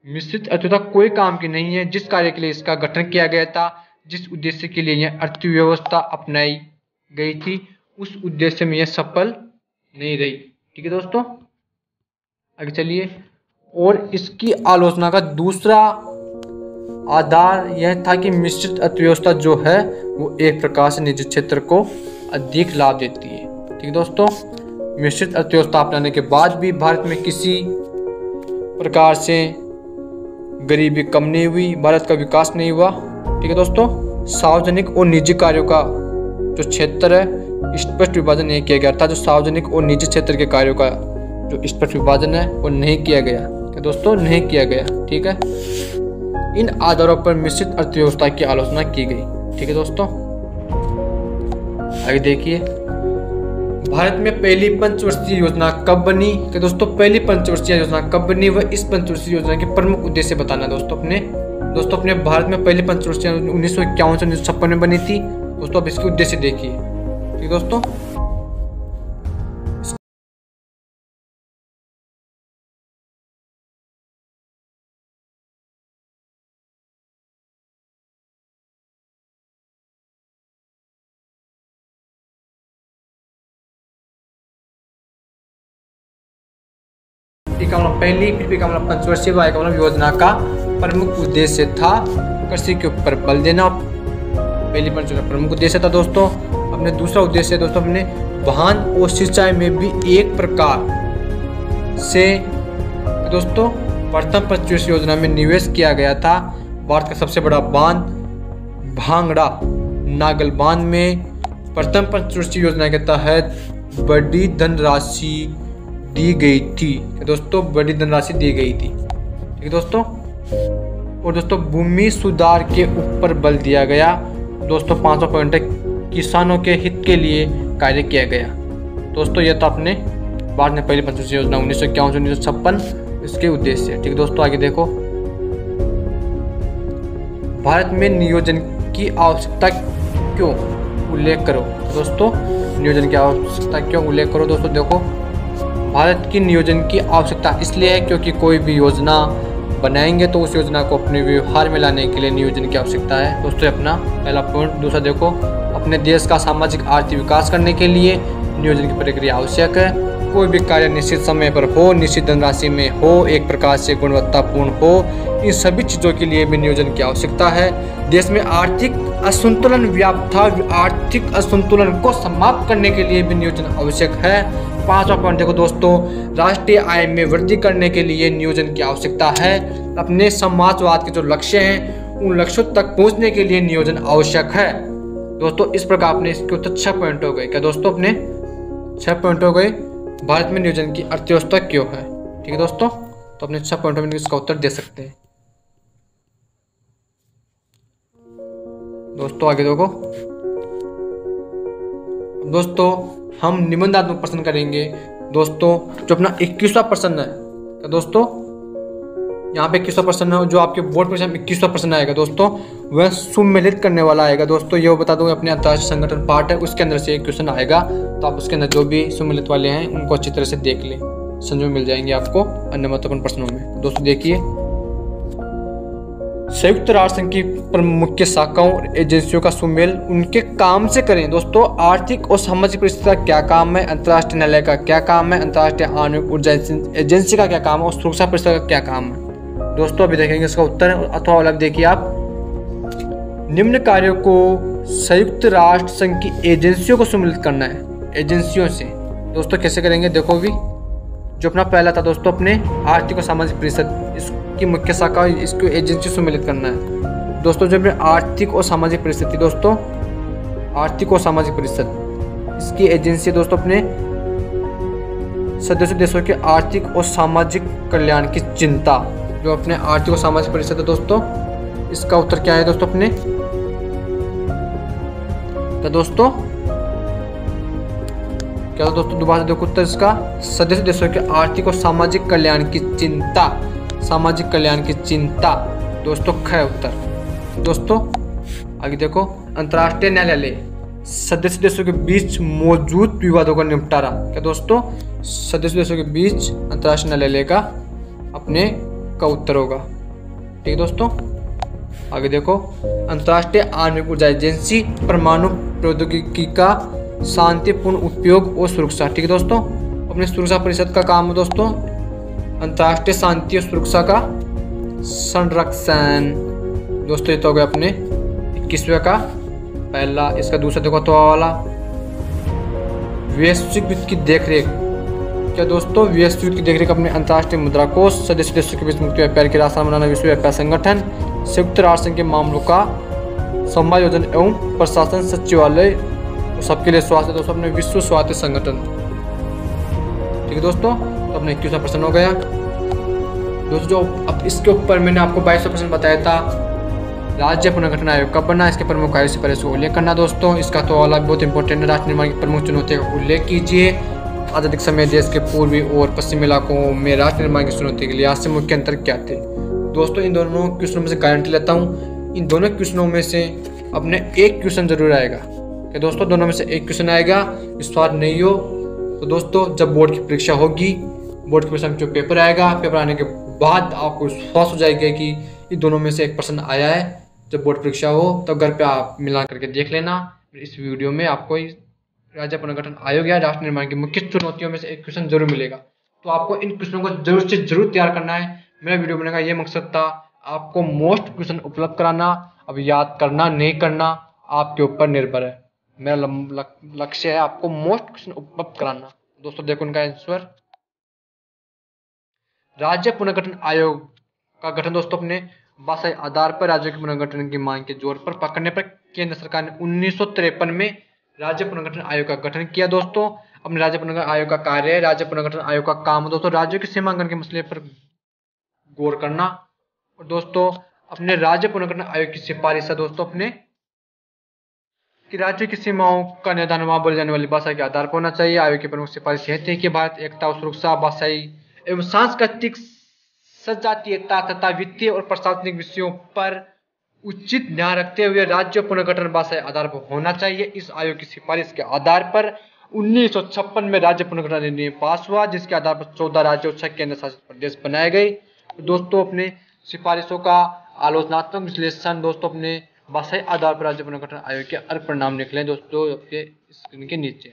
मिश्रित अर्थव्यवस्था कोई काम की नहीं है जिस कार्य के लिए इसका गठन किया गया था, जिस उद्देश्य के लिए यह अर्थव्यवस्था अपनाई गई थी, उस उद्देश्य में यह सफल नहीं रही। ठीक है दोस्तों, आगे चलिए। और इसकी आलोचना का दूसरा आधार यह था कि मिश्रित अर्थव्यवस्था जो है वो एक प्रकार से निजी क्षेत्र को अधिक लाभ देती है। ठीक है दोस्तों, मिश्रित अर्थव्यवस्था अपनाने के बाद भी भारत में किसी प्रकार से गरीबी कम नहीं हुई, भारत का विकास नहीं हुआ। ठीक है दोस्तों, सार्वजनिक और निजी कार्यों का जो क्षेत्र है स्पष्ट विभाजन नहीं किया गया, अर्थात जो सार्वजनिक और निजी क्षेत्र के कार्यों का जो स्पष्ट विभाजन है वो नहीं किया गया। क्या दोस्तों, नहीं किया गया। ठीक है, इन आधारों पर मिश्रित अर्थव्यवस्था की आलोचना की गई। ठीक है दोस्तों, आगे देखिए। भारत में पहली पंचवर्षीय योजना कब बनी? कि दोस्तों पहली पंचवर्षीय योजना कब बनी व इस पंचवर्षीय योजना के प्रमुख उद्देश्य बताना। दोस्तों अपने भारत में पहली पंचवर्षीय 1951 से 1956 में बनी थी। दोस्तों अब इसके उद्देश्य देखिए। ठीक दोस्तों, पहली फिर पंचवर्षीय योजना का प्रमुख उद्देश्य था कृषि के ऊपर बल देना। पहली पंचवर्षीय प्रमुख उद्देश्य था दोस्तों। अपने दूसरा उद्देश्य दोस्तों अपने वाहन और सिंचाई में भी एक प्रकार से दोस्तों प्रथम पंचवर्षीय योजना में निवेश किया गया था। भारत का सबसे बड़ा बांध भांगड़ा नागल बांध में प्रथम पंचवर्षीय योजना के तहत बड़ी धनराशि दी गई थी। दोस्तों बड़ी धनराशि दी गई थी। ठीक है दोस्तों, और दोस्तों भूमि सुधार के ऊपर बल दिया गया। दोस्तों 500 पॉइंट किसानों के हित के लिए कार्य किया गया। दोस्तों यह तो अपने भारत में पहली पंचवर्षीय योजना 1951 से 1956 इसके उद्देश्य। ठीक है दोस्तों, आगे देखो। भारत में नियोजन की आवश्यकता क्यों उल्लेख करो। दोस्तों नियोजन की आवश्यकता क्यों उल्लेख करो। दोस्तों देखो, भारत की नियोजन की आवश्यकता इसलिए है क्योंकि कोई भी योजना बनाएंगे तो उस योजना को अपने व्यवहार में लाने के लिए नियोजन की आवश्यकता है। दोस्तों अपना पहला पॉइंट। दूसरा देखो, अपने देश का सामाजिक आर्थिक विकास करने के लिए नियोजन की प्रक्रिया आवश्यक है। कोई भी कार्य निश्चित समय पर हो, निश्चित धनराशि में हो, एक प्रकार से गुणवत्तापूर्ण हो, इन सभी चीज़ों के लिए भी नियोजन की आवश्यकता है। देश में आर्थिक असंतुलन व्याप्त था, आर्थिक असंतुलन को समाप्त करने के लिए भी नियोजन आवश्यक है। 5वां पॉइंट देखो दोस्तों, राष्ट्रीय आय में वृद्धि करने के लिए नियोजन की आवश्यकता है। अपने समाजवाद के जो लक्ष्य हैं उन लक्ष्यों तक पहुंचने के लिए नियोजन आवश्यक है। दोस्तों इस प्रकार अपने इसके उत्तर 6 पॉइंट हो गए। क्या दोस्तों अपने 6 पॉइंट हो गए। भारत में नियोजन की अर्थव्यवस्था क्यों है। ठीक है दोस्तों, तो अपने 6 पॉइंटों में इसका उत्तर दे सकते हैं। दोस्तों आगे देखो, दोस्तों हम निबंधात्मक प्रश्न करेंगे। दोस्तों जो अपना 21वां प्रश्न है, क्या दोस्तों यहाँ पे 21% जो आपके बोर्ड परीक्षा में 21% आएगा दोस्तों, वह सुमेलित करने वाला आएगा दोस्तों। ये बता दूंगा अपने अंतर्राष्ट्रीय संगठन पार्ट है, उसके अंदर से एक क्वेश्चन आएगा, तो आप उसके अंदर जो भी सुमेलित वाले हैं उनको अच्छी तरह से देख लें, समझ में मिल जाएंगे आपको अन्य महत्वपूर्ण प्रश्नों में। दोस्तों देखिए, संयुक्त राष्ट्र संघ की प्रमुख शाखाओं और एजेंसियों का सुमेल उनके काम से करें। दोस्तों आर्थिक और सामाजिक परिस्थिति का क्या काम है, अंतर्राष्ट्रीय न्यायालय का क्या काम है, अंतर्राष्ट्रीय आणविक ऊर्जा एजेंसी का क्या काम है और सुरक्षा परिषद का क्या काम है। दोस्तों अभी देखेंगे इसका उत्तर, अथवा वाला देखिए आप, निम्न कार्यों को संयुक्त राष्ट्र संघ की एजेंसियों को सम्मिलित करना है। एजेंसियों से दोस्तों कैसे करेंगे, देखो भी जो अपना पहला था दोस्तों, अपने आर्थिक और सामाजिक परिषद, इसकी मुख्य शाखा, इसको एजेंसी सम्मिलित करना है। दोस्तों जो अपने आर्थिक और सामाजिक परिस्थिति, दोस्तों आर्थिक और सामाजिक परिषद, इसकी एजेंसी दोस्तों अपने सदस्य देशों के आर्थिक और सामाजिक कल्याण की चिंता, जो अपने आर्थिक और सामाजिक परिषद है दोस्तों, इसका उत्तर क्या है दोस्तों अपने, क्या दोस्तों क्या दोस्तों दोबारा देखो उत्तर इसका, सदस्य देशों के आर्थिक और सामाजिक कल्याण की चिंता, सामाजिक कल्याण की चिंता दोस्तों ख उत्तर। दोस्तों आगे देखो, अंतर्राष्ट्रीय न्यायालय सदस्य देशों के बीच मौजूद विवादों का निपटारा, क्या दोस्तों सदस्य देशों के बीच अंतर्राष्ट्रीय न्यायालय का अपने का उत्तर होगा। ठीक है दोस्तों, आगे देखो, अंतर्राष्ट्रीय आणविक ऊर्जा एजेंसी परमाणु प्रौद्योगिकी का शांतिपूर्ण उपयोग और सुरक्षा। ठीक है दोस्तों, अपने सुरक्षा परिषद का काम है दोस्तों अंतर्राष्ट्रीय शांति और सुरक्षा का संरक्षण। दोस्तों ये तो हो गया अपने 21वें का पहला। इसका दूसरा देखो तो वाला, वैश्विक वित्त की देखरेख, क्या दोस्तों वैश्विक वित्त की देखरेख अपने अंतर्राष्ट्रीय मुद्रा कोष, सदस्य देशों के बीच मुक्त व्यापार की रास्ता बनाना, विश्व व्यापार संगठन, संयुक्त राष्ट्र संघ के मामलों का समायोजन एवं प्रशासन सचिवालय, सबके लिए स्वास्थ्य दोस्तों अपने विश्व स्वास्थ्य संगठन। ठीक है दोस्तों, तो अपने 21वां प्रश्न हो गया दोस्तों। जो अब इसके ऊपर मैंने आपको 22वां प्रश्न बताया था, राज्य पुनर्गठन आयोग कब बना, इसके प्रमुख कार्य से पहले उल्लेख करना। दोस्तों इसका तो अलग बहुत इंपॉर्टेंट है, राष्ट्र निर्माण की प्रमुख चुनौतियों का उल्लेख कीजिए। आजादी के समय देश के पूर्वी और पश्चिमी इलाकों में राष्ट्र निर्माण की चुनौती के लिहाज से मुख्य अंतर क्या थे। दोस्तों इन दोनों क्वेश्चनों में से गारंटी लेता हूँ, इन दोनों क्वेश्चनों में से अपने एक क्वेश्चन जरूर आएगा। कि दोस्तों दोनों में से एक क्वेश्चन आएगा, विश्वास नहीं हो तो दोस्तों जब बोर्ड की परीक्षा होगी, बोर्ड की परीक्षा में जो पेपर आएगा, पेपर आने के बाद आपको विश्वास हो जाएगा कि इन दोनों में से एक प्रश्न आया है। जब बोर्ड परीक्षा हो तब घर पे आप मिला करके देख लेना। इस वीडियो में आपको राज्य पुनर्गठन आयोग या राष्ट्र निर्माण की मुख्य चुनौतियों में से एक क्वेश्चन जरूर मिलेगा। तो आपको इन क्वेश्चनों को जरूर से जरूर तैयार करना है। मेरा वीडियो बनाने का ये मकसद था, आपको मोस्ट क्वेश्चन उपलब्ध कराना। अब याद करना नहीं करना आपके ऊपर निर्भर है। मेरा लक्ष्य है आपको मोस्ट क्वेश्चन उपलब्ध कराना। दोस्तों देखो उनका आंसर, राज्य पुनर्गठन आयोग का गठन दोस्तों अपने भाषाई आधार पर राज्यों के पुनर्गठन की मांग के जोर पर पकड़ने पर केंद्र सरकार ने 1953 में राज्य पुनर्गठन आयोग का गठन किया। दोस्तों अपने राज्य पुनर्गठन आयोग का कार्य है, राज्य पुनर्गठन आयोग का काम दोस्तों राज्यों के सीमांकन के मसले पर गौर करना। और दोस्तों अपने राज्य पुनर्गठन आयोग की सिफारिश है दोस्तों अपने कि राज्य की सीमाओं का निर्धारण वहां बोली जाने वाली भाषा के आधार पर होना चाहिए। आयोग की प्रमुख सिफारिश यह थी कि भारत एकता और सुरक्षा, भाषाई एवं सांस्कृतिक सजातीयता तथा वित्तीय और प्रशासनिक विषयों पर उचित ध्यान रखते हुए राज्य पुनर्गठन भाषाई आधार पर होना चाहिए। इस आयोग की सिफारिश के आधार पर 1956 में राज्य पुनर्गठन अधिनियम पास हुआ, जिसके आधार पर 14 राज्य और 6 केंद्र शासित प्रदेश बनाए गए। दोस्तों अपने सिफारिशों का आलोचनात्मक विश्लेषण दोस्तों अपने भाषाई आधार पर राज्य पुनर्गठन आयोग के अर्क परिणाम निकले दोस्तों आपके स्क्रीन के नीचे।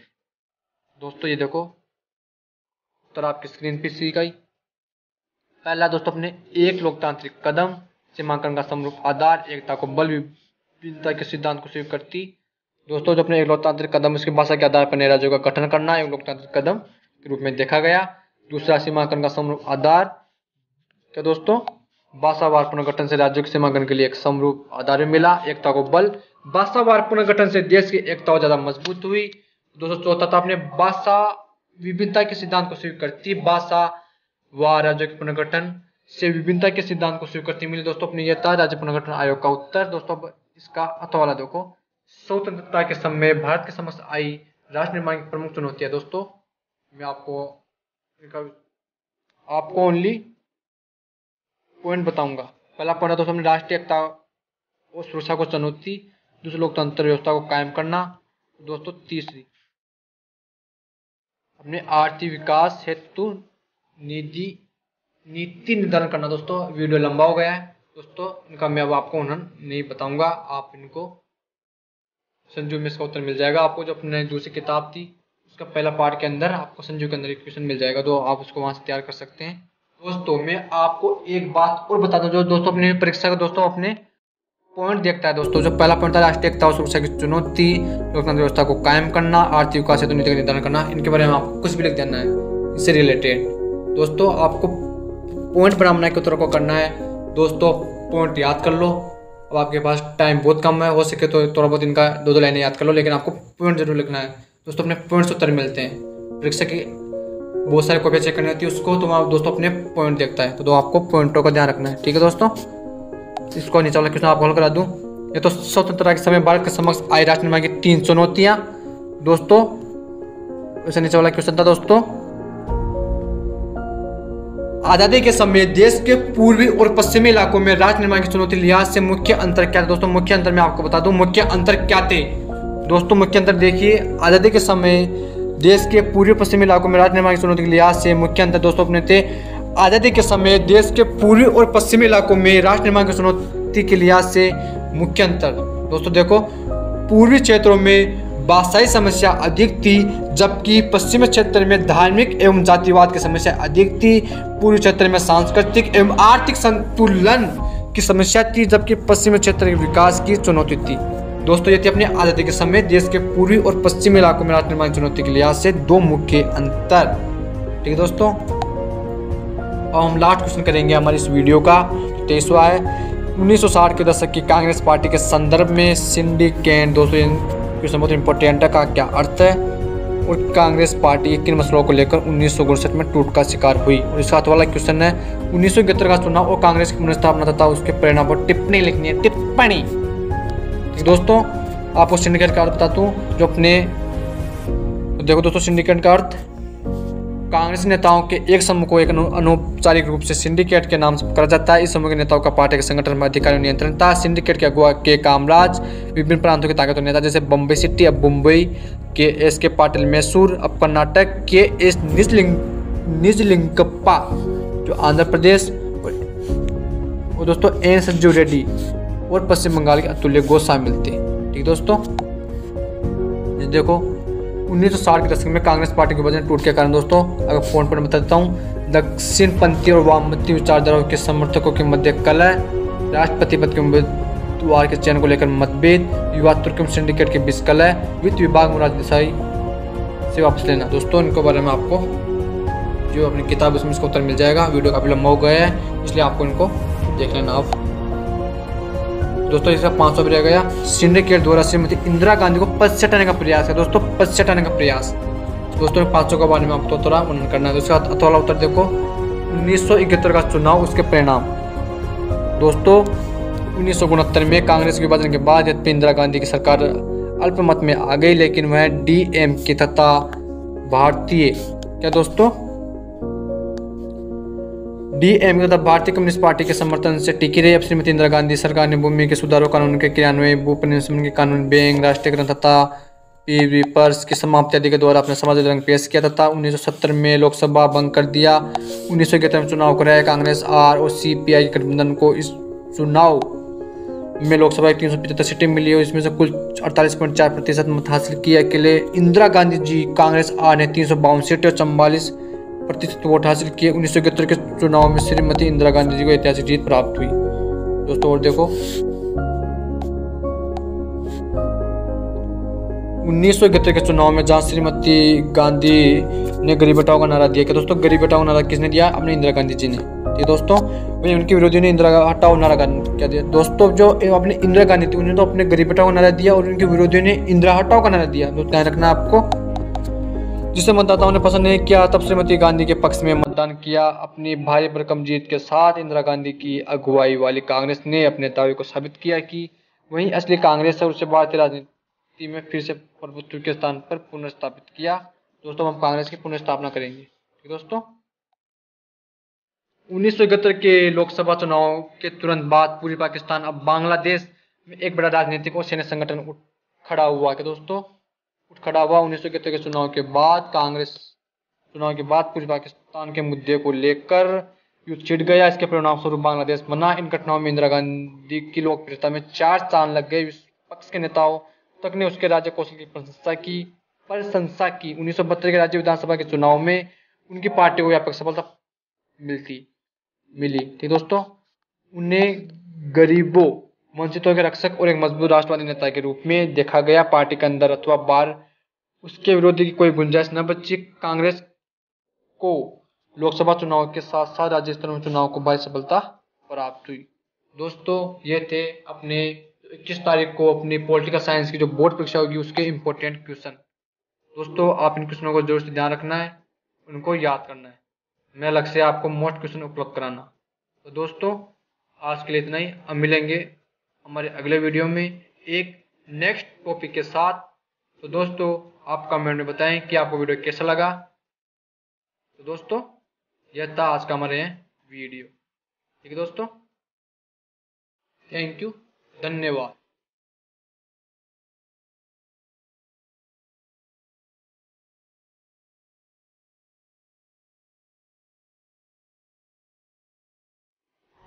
दोस्तों ये देखो उत्तर आपकी स्क्रीन पे सी का ही। पहला दोस्तों अपने एक लोकतांत्रिक कदम, सीमांकन का समरूप आधार, एकता को बल, विभिन्नता के सिद्धांत को स्वीकार करती। दोस्तों जो अपने एक लोकतांत्रिक कदम, उसकी भाषा के आधार पर नए राज्यों का गठन करना एक लोकतांत्रिक कदम के रूप में देखा गया। दूसरा सीमांकन का समरूप आधार, क्या दोस्तों भाषावार पुनर्गठन से राज्यों के सीमांकन के लिए एक समरूप आधार मिला। एकता को बल, भाषावार पुनर्गठन से देश की एकता ज्यादा मजबूत हुई। दोस्तों चौथा था अपने भाषा विभिन्नता के सिद्धांत को स्वीकृति, भाषा व राज्यों के पुनर्गठन से विभिन्नता के सिद्धांत को स्वीकृति मिली। दोस्तों अपने यह था राज्य पुनर्गठन आयोग का उत्तर। दोस्तों इसका अथवाला देखो, स्वतंत्रता के समय भारत के समक्ष आई राष्ट्र निर्माण की प्रमुख चुनौतियां। दोस्तों मैं आपको ओनली पॉइंट बताऊंगा। पहला पॉइंट है दोस्तों अपनी राष्ट्रीय एकता और सुरक्षा को चुनौती, दूसरी लोकतंत्र व्यवस्था को कायम करना, दोस्तों तीसरी अपने आर्थिक विकास हेतु निधि नीति निर्धारण करना। दोस्तों वीडियो लंबा हो गया है दोस्तों, इनका मैं अब आपको नहीं बताऊंगा, आप इनको संजू में इसका उत्तर मिल जाएगा आपको। जो अपने दूसरी किताब थी उसका पहला पार्ट के अंदर आपको संजू के अंदर एक क्वेश्चन मिल जाएगा, तो आप उसको वहां से तैयार कर सकते हैं। दोस्तों मैं आपको एक बात और बता दूं, जो दोस्तों अपनी परीक्षा का दोस्तों अपने पॉइंट देखता है दोस्तों, जो पहला पॉइंट था राष्ट्रीय एकता और सुरक्षा की चुनौती, लोकतंत्र व्यवस्था को कायम करना, आर्थिक विकास हेतु नीति का निर्धारण करना, इनके बारे में आपको कुछ भी लिख देना है इससे रिलेटेड। दोस्तों आपको पॉइंट बनाना है, उत्तर को करना है। दोस्तों पॉइंट याद कर लो, अब आपके पास टाइम बहुत कम है, हो सके तो थोड़ा बहुत इनका दो लाइनें याद कर लो, लेकिन आपको पॉइंट जरूर लिखना है। दोस्तों अपने पॉइंट से उत्तर मिलते हैं, परीक्षा की बहुत सारी कॉपियाँ चेक करनी होती है उसको, तो दोस्तों अपने पॉइंट देखता है, तो आपको पॉइंटों का ध्यान रखना है, ठीक है दोस्तों। इसको नीचे वाला क्वेश्चन आपको हल करा दूं। ये तो स्वतंत्रता के समय भारत के समक्ष आई राष्ट्र निर्माण की 3 चुनौतियां। दोस्तों वैसे नीचे वाला क्वेश्चन था दोस्तों, आजादी के समय देश के पूर्वी और पश्चिमी इलाकों में राष्ट्र निर्माण की चुनौती लिहाज से मुख्य अंतर क्या था। दोस्तों मुख्य अंतर मैं आपको बता दूं, मुख्य अंतर क्या थे। दोस्तों मुख्य अंतर देखिए, आजादी के समय देश के पूर्वी पश्चिमी इलाकों में राष्ट्र निर्माण की चुनौती के लिहाज से मुख्य अंतर दोस्तों अपने थे, आजादी के समय देश के पूर्वी और पश्चिमी इलाकों में राष्ट्र निर्माण की चुनौती के लिहाज से मुख्य अंतर। दोस्तों देखो, पूर्वी क्षेत्रों में भाषाई समस्या अधिक थी, जबकि पश्चिमी क्षेत्र में धार्मिक एवं जातिवाद की समस्या अधिक थी। पूर्वी क्षेत्र में सांस्कृतिक एवं आर्थिक संतुलन की समस्या थी, जबकि पश्चिमी क्षेत्र के विकास की चुनौती थी। दोस्तों ये थी अपनी आजादी के समय देश के पूर्वी और पश्चिमी इलाकों में राष्ट्र निर्माण की चुनौती के लिहाज से 2 मुख्य अंतर, ठीक है दोस्तों। और हम लास्ट क्वेश्चन करेंगे हमारी इस वीडियो का, 23वां है 1960 के दशक की कांग्रेस पार्टी के संदर्भ में सिंडिकेट। दोस्तों क्वेश्चन बहुत इंपॉर्टेंट है, का क्या अर्थ है और कांग्रेस पार्टी किन मसलों को लेकर 1969 में टूट का शिकार हुई। और इसका साथ वाला क्वेश्चन है 1971 का चुनाव और कांग्रेस की पुनर्स्थापना तथा उसके परिणाम पर टिप्पणी लिखनी है, टिप्पणी। दोस्तों आपको सिंडिकेट का अर्थ बताता हूँ, जो अपने देखो दोस्तों, सिंडिकेट का अर्थ कांग्रेस नेताओं के एक समूह को एक अनौपचारिक रूप से सिंडिकेट के नाम से करा जाता है। इस समूह के नेताओं का पार्टी के संगठन में अधिकार नियंत्रण था। सिंडिकेट के अगुआ के कामराज विभिन्न प्रांतों के ताकतवर नेता, जैसे बम्बई सिटी अब मुंबई के एस के पाटिल मैसूर, अब कर्नाटक के एस निजलिंगप्पा जो आंध्र प्रदेश, और दोस्तों एन संजू रेड्डी और पश्चिम बंगाल के अतुल्य घोष शामिल थे, ठीक दोस्तों। देखो 1960 के दशक में कांग्रेस पार्टी के विभाजन टूट के कारण दोस्तों, अगर फोन पर बता देता हूँ, दक्षिणपंथी और वामपंथी विचारधाराओं के समर्थकों के मध्य कलह, राष्ट्रपति पद के उम्मीदवार के चयन को लेकर मतभेद, युवा तुर्कम सिंडिकेट के बीच कलह, वित्त विभाग मुराद देसाई से वापस लेना। दोस्तों इनके बारे में आपको जो अपनी किताब उसमें इसका उत्तर मिल जाएगा। वीडियो काफी लंबा हो गया है, इसलिए आपको इनको देख लेना आप। दोस्तों इसका 500 भी रह गया। सिंडिकेट द्वारा श्रीमती इंदिरा गांधी को पद से हटाने का प्रयास है। दोस्तों पद से हटाने का प्रयास। दोस्तों 500 के बारे में आपको थोड़ा वर्णन करना है। उसका अथवा उत्तर देखो, 1971 का चुनाव उसके परिणाम। दोस्तों 1969 में कांग्रेस के विभाजन के बाद यद्यपि इंदिरा गांधी की सरकार अल्पमत में आ गई, लेकिन वह डीएमके तथा भारतीय क्या दोस्तों डीएमके तथा भारतीय कम्युनिस्ट पार्टी के समर्थन से टिकी रही। अब श्रीमती इंदिरा गांधी सरकार ने भूमि के सुधारों कानून के क्रियान्वयन, भू पुनर्निर्माण के कानून, बैंक राष्ट्रीयकरण तथा पीवीपर्स की समाप्ति आदि के द्वारा अपना समाज रंग पेश किया तथा 1970 में लोकसभा भंग कर दिया। 1971 में चुनाव कराया। कांग्रेस आर और सीपीआई गठबंधन को इस चुनाव में लोकसभा की 375 सीटें मिली और इसमें से कुल 48.4% मत हासिल किए। अकेले इंदिरा गांधी जी कांग्रेस आर ने 352 सीटें और 44% वोट हासिल किए। 1971 के चुनाव में श्रीमती इंदिरा गांधी जी को ऐतिहासिक जीत प्राप्त हुई। दोस्तों और देखो 1971 के चुनाव में जहां श्रीमती गांधी ने गरीब हटाओ का नारा दिया। क्या दोस्तों गरीब हटाओ नारा किसने दिया? अपने इंदिरा गांधी जी ने। ठीक दोस्तों, वही उनके विरोधियों ने इंदिरा हटाओ नारा क्या दिया। दोस्तों जो अपने इंदिरा गांधी थी उन्होंने तो अपने गरीब हटाओ का नारा दिया और उनके विरोधियों ने इंदिरा हटाओ का नारा दिया। तो ध्यान रखना आपको। जिसे मतदाताओं ने पसंद नहीं किया तब श्रीमती गांधी के पक्ष में मतदान किया। अपनी भारी भरकम जीत के साथ इंदिरा गांधी की अगुवाई वाली कांग्रेस ने अपने दावे को साबित किया कि वही असली कांग्रेस है। उसे भारतीय राजनीति में फिर से प्रभुत्व के स्थान पर पुनर्स्थापित किया। दोस्तों हम कांग्रेस की पुनर्स्थापना करेंगे। ठीक दोस्तों, 1971 के लोकसभा चुनाव के तुरंत बाद पूर्वी पाकिस्तान अब बांग्लादेश में एक बड़ा राजनीतिक और सैन्य संगठन उठ खड़ा हुआ कि दोस्तों उठ खड़ा हुआ 1971 के चुनाव के बाद। कांग्रेस चुनाव के बाद पूर्वी पाकिस्तान के मुद्दे को लेकर युद्ध छिड़ गया। इसके परिणाम स्वरूप बांग्लादेश बना। इन घटनाओं में इंदिरा गांधी की लोकप्रियता में 4 चांद लग गए। विपक्ष के नेताओं तक ने उसके राज्य कौशल की प्रशंसा की। 1972 के राज्य विधानसभा के चुनाव में उनकी पार्टी को व्यापक सफलता मिली थी दोस्तों। उन्हें गरीबों, वंचितों के रक्षक और एक मजबूत राष्ट्रवादी नेता के रूप में देखा गया। पार्टी के अंदर अथवा बाहर उसके विरोधी की कोई गुंजाइश न बची। कांग्रेस को लोकसभा चुनाव के साथ साथ राज्य स्तर में चुनाव को भारी सफलता प्राप्त हुई। दोस्तों ये थे अपने 21 तारीख को अपनी पॉलिटिकल साइंस की जो बोर्ड परीक्षा होगी उसके इंपॉर्टेंट क्वेश्चन। दोस्तों आप इन क्वेश्चनों को जरूर से ध्यान रखना है, उनको याद करना है। मेरा लक्ष्य है आपको मोस्ट क्वेश्चन उपलब्ध कराना। तो दोस्तों आज के लिए इतना ही। अब मिलेंगे हमारे अगले वीडियो में एक नेक्स्ट टॉपिक के साथ। तो दोस्तों आप कमेंट में बताएं कि आपको वीडियो कैसा लगा। तो दोस्तों यह था आज का हमारे वीडियो। ठीक है दोस्तों, थैंक यू, धन्यवाद।